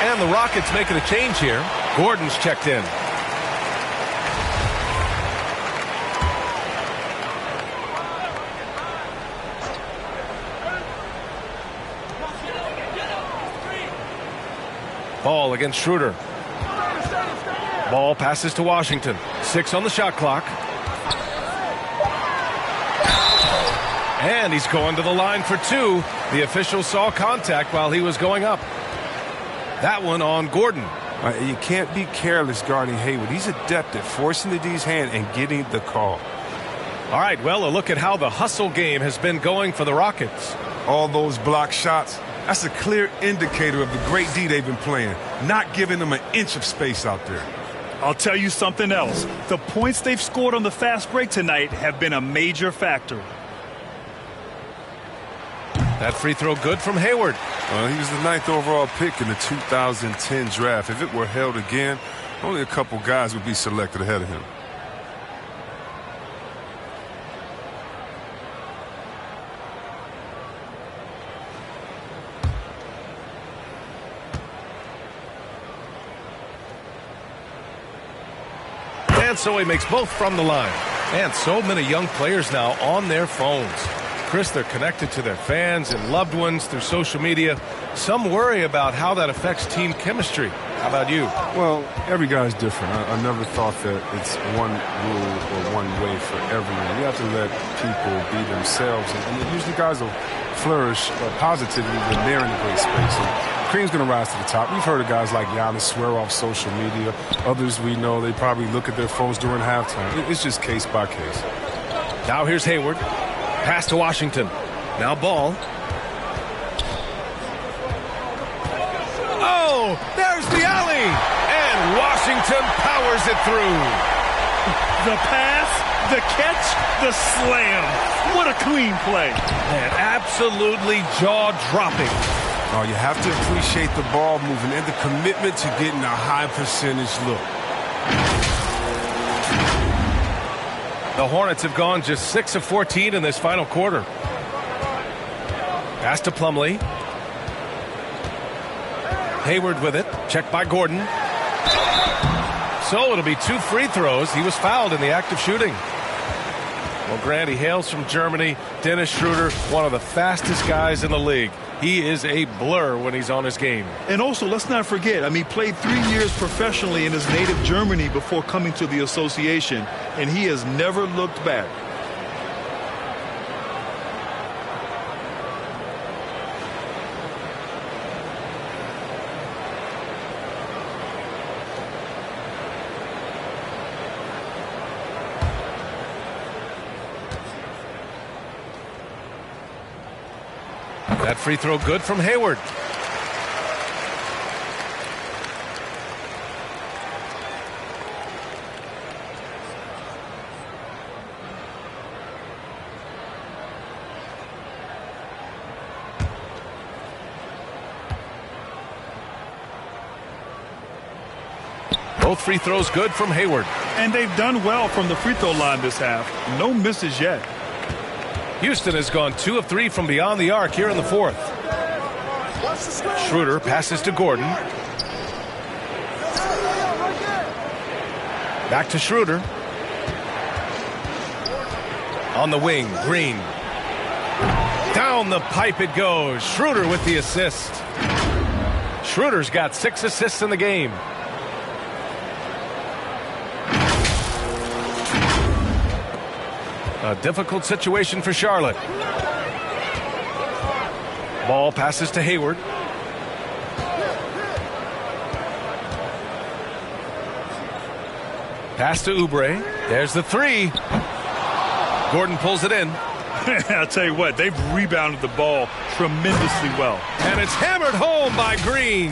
And the Rockets making a change here. Gordon's checked in. Ball against Schroeder. Ball passes to Washington. 6 on the shot clock. And he's going to the line for 2. The official saw contact while he was going up. That one on Gordon. You can't be careless guarding Hayward. He's adept at forcing the D's hand and getting the call. All right, well, a look at how the hustle game has been going for the Rockets. All those block shots, that's a clear indicator of the great D they've been playing, not giving them an inch of space out there. I'll tell you something else. The points they've scored on the fast break tonight have been a major factor. That free throw good from Hayward. Well, he was the 9th overall pick in the 2010 draft. If it were held again, only a couple guys would be selected ahead of him. And so he makes both from the line. And so many young players now on their phones. Chris, they're connected to their fans and loved ones through social media. Some worry about how that affects team chemistry. How about you? Well, every guy's different. I never thought that it's one rule or one way for everyone. You have to let people be themselves. And usually guys will flourish positively when they're in a great space. And Kareem's going to rise to the top. We've heard of guys like Giannis swear off social media. Others we know, they probably look at their phones during halftime. It's just case by case. Now here's Hayward. Pass to Washington. Now ball. Oh, there's the alley. And Washington powers it through. The pass, the catch, the slam. What a clean play. Man, absolutely jaw-dropping. Oh, you have to appreciate the ball moving and the commitment to getting a high percentage look. The Hornets have gone just 6 of 14 in this final quarter. Pass to Plumlee. Hayward with it. Checked by Gordon. So it'll be 2 free throws. He was fouled in the act of shooting. Well, Grant, he hails from Germany. Dennis Schroeder, one of the fastest guys in the league. He is a blur when he's on his game. And also, let's not forget, he played 3 years professionally in his native Germany before coming to the association, and he has never looked back. That free throw good from Hayward. Both free throws good from Hayward. And they've done well from the free throw line this half. No misses yet. Houston has gone 2 of 3 from beyond the arc here in the fourth. Schroeder passes to Gordon. Back to Schroeder. On the wing, Green. Down the pipe it goes. Schroeder with the assist. Schroeder's got 6 assists in the game. A difficult situation for Charlotte. Ball passes to Hayward. Pass to Oubre. There's the 3. Gordon pulls it in. I'll tell you what, they've rebounded the ball tremendously well. And it's hammered home by Green.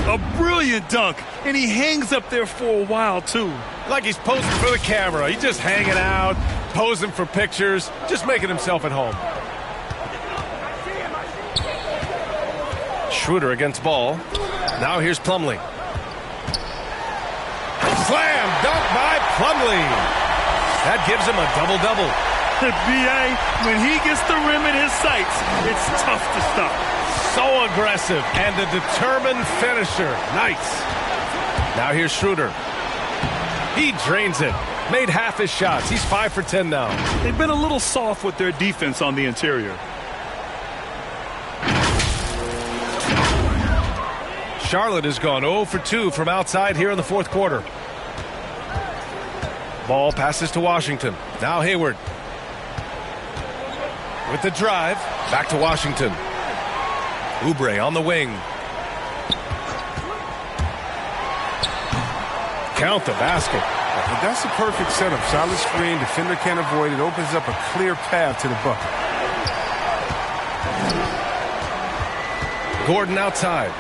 A brilliant dunk, and he hangs up there for a while, too. Like he's posing for the camera. He's just hanging out, posing for pictures, just making himself at home. Schroeder against ball. Now here's Plumlee. Slam dunk by Plumlee. That gives him a double-double. B.A., when he gets the rim in his sights, it's tough to stop. So aggressive and a determined finisher. Nice. Now here's Schroeder. He drains it. Made half his shots. He's 5 for 10 now. They've been a little soft with their defense on the interior. Charlotte has gone 0 for 2 from outside here in the fourth quarter. Ball passes to Washington. Now Hayward. With the drive. Back to Washington. Oubre on the wing. Count the basket. But that's a perfect setup. Solid screen. Defender can't avoid it. Opens up a clear path to the bucket. Gordon outside.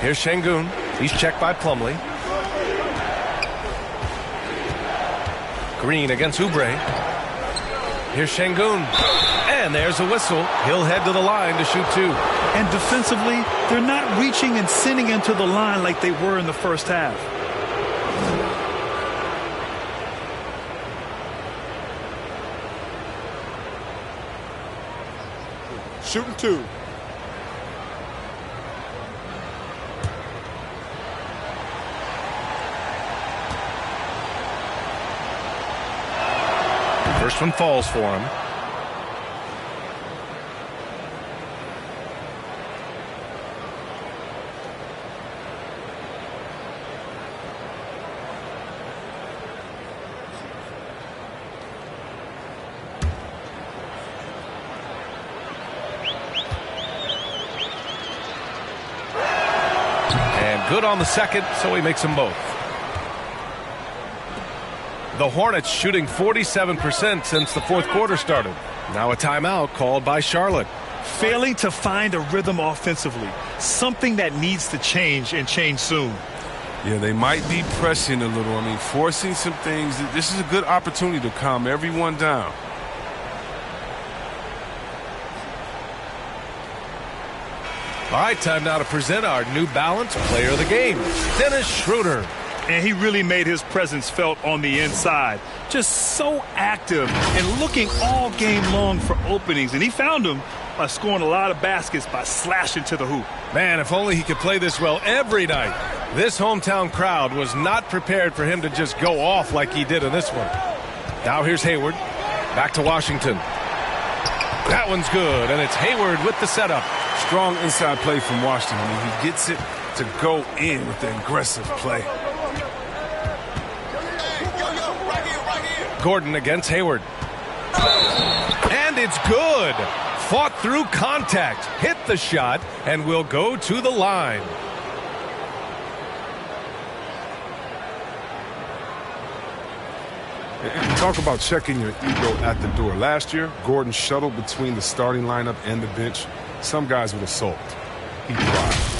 Here's Şengün. He's checked by Plumlee. Green against Oubre. Here's Şengün. And there's a whistle. He'll head to the line to shoot 2. And defensively, they're not reaching and sending into the line like they were in the first half. Shooting 2. First one falls for him. Good on the second, so he makes them both. The Hornets shooting 47% since the fourth quarter started. Now a timeout called by Charlotte. Failing to find a rhythm offensively, something that needs to change and change soon. Yeah, they might be pressing a little. I mean, forcing some things. This is a good opportunity to calm everyone down. All right, time now to present our New Balance Player of the Game, Dennis Schroeder. And he really made his presence felt on the inside. Just so active and looking all game long for openings. And he found them by scoring a lot of baskets by slashing to the hoop. Man, if only he could play this well every night. This hometown crowd was not prepared for him to just go off like he did in this one. Now here's Hayward. Back to Washington. That one's good, and it's Hayward with the setup. Strong inside play from Washington. I mean, he gets it to go in with the aggressive play. Gordon against Hayward. And it's good. Fought through contact, hit the shot, and will go to the line. Talk about checking your ego at the door. Last year, Gordon shuttled between the starting lineup and the bench. Some guys would have sulked. He thrived.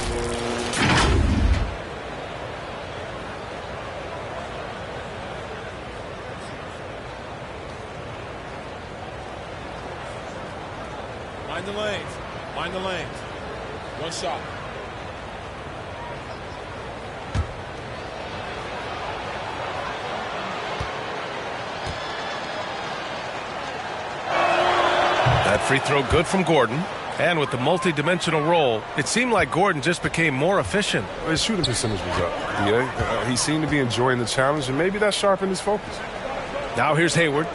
Mind the lanes. Mind the lanes. One shot. That free throw good from Gordon. And with the multi-dimensional role, it seemed like Gordon just became more efficient. His shooting percentage was up. Yeah, he seemed to be enjoying the challenge, and maybe that sharpened his focus. Now here's Hayward.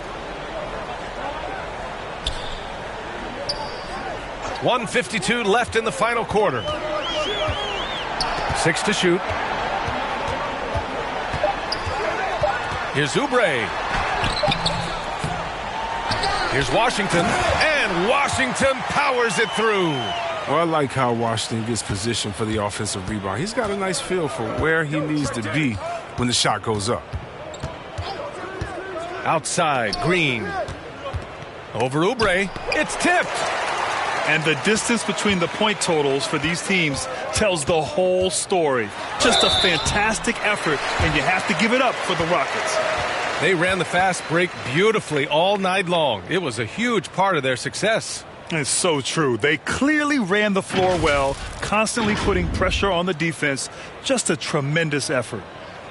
1:52 left in the final quarter. 6 to shoot. Here's Oubre. Here's Washington, and Washington powers it through. Well, I like how Washington gets positioned for the offensive rebound. He's got a nice feel for where he needs to be when the shot goes up. Outside, Green. Over Oubre, it's tipped. And the distance between the point totals for these teams tells the whole story. Just a fantastic effort, and you have to give it up for the Rockets. They ran the fast break beautifully all night long. It was a huge part of their success. It's so true. They clearly ran the floor well, constantly putting pressure on the defense. Just a tremendous effort.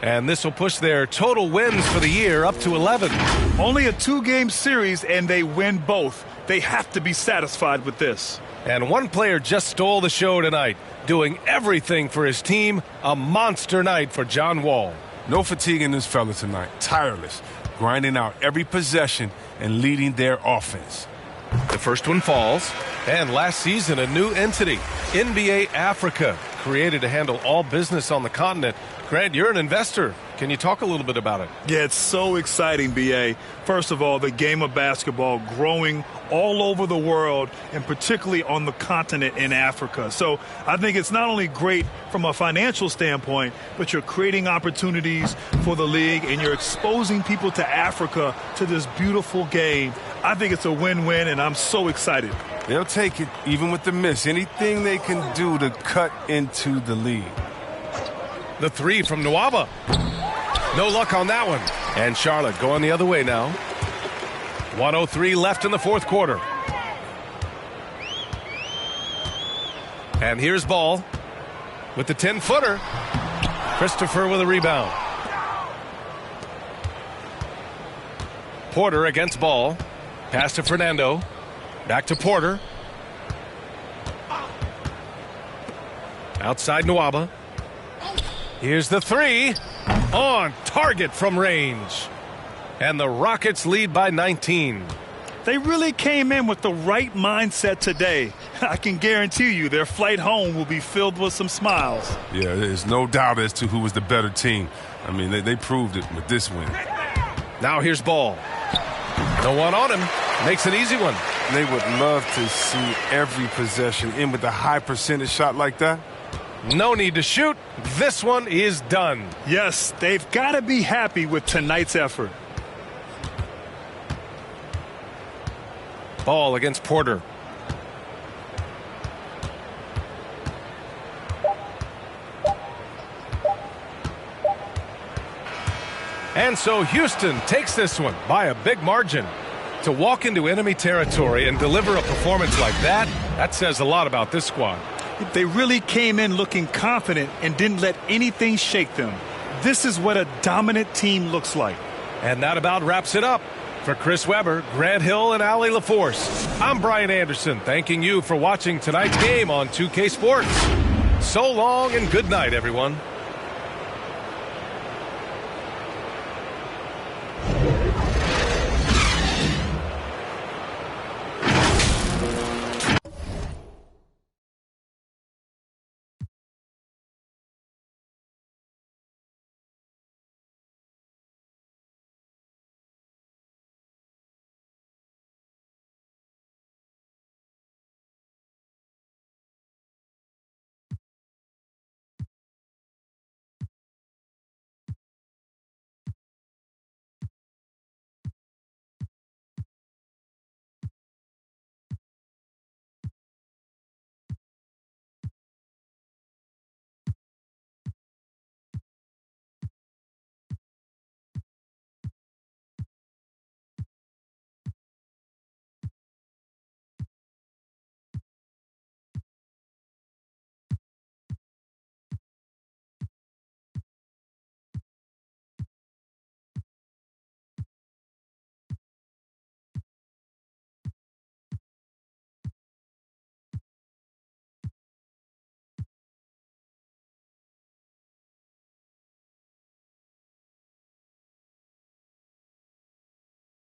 And this will push their total wins for the year up to 11. Only a 2-game series, and they win both. They have to be satisfied with this. And one player just stole the show tonight, doing everything for his team. A monster night for John Wall. No fatigue in this fella tonight. Tireless, grinding out every possession and leading their offense. The first one falls. And last season, a new entity, NBA Africa, created to handle all business on the continent. Grant, you're an investor. Can you talk a little bit about it? Yeah, it's so exciting, B.A. First of all, the game of basketball growing all over the world, and particularly on the continent in Africa. So I think it's not only great from a financial standpoint, but you're creating opportunities for the league, and you're exposing people to Africa, to this beautiful game. I think it's a win-win, and I'm so excited. They'll take it, even with the miss. Anything they can do to cut into the lead. The three from Nwaba. No luck on that one. And Charlotte going the other way now. 1:03 left in the fourth quarter. And here's Ball with the 10-footer. Christopher with a rebound. Porter against Ball. Pass to Fernando. Back to Porter. Outside Nwaba. Here's the three. On target from range. And the Rockets lead by 19. They really came in with the right mindset today. I can guarantee you their flight home will be filled with some smiles. Yeah, there's no doubt as to who was the better team. I mean, they proved it with this win. Now here's Ball. No one on him. Makes an easy one. They would love to see every possession in with a high percentage shot like that. No need to shoot. This one is done. Yes, they've got to be happy with tonight's effort. Ball against Porter. And so Houston takes this one by a big margin. To walk into enemy territory and deliver a performance like that, that says a lot about this squad. They really came in looking confident and didn't let anything shake them. This is what a dominant team looks like. And that about wraps it up. For Chris Webber, Grant Hill, and Allie LaForce, I'm Brian Anderson, thanking you for watching tonight's game on 2K Sports. So long and good night, everyone.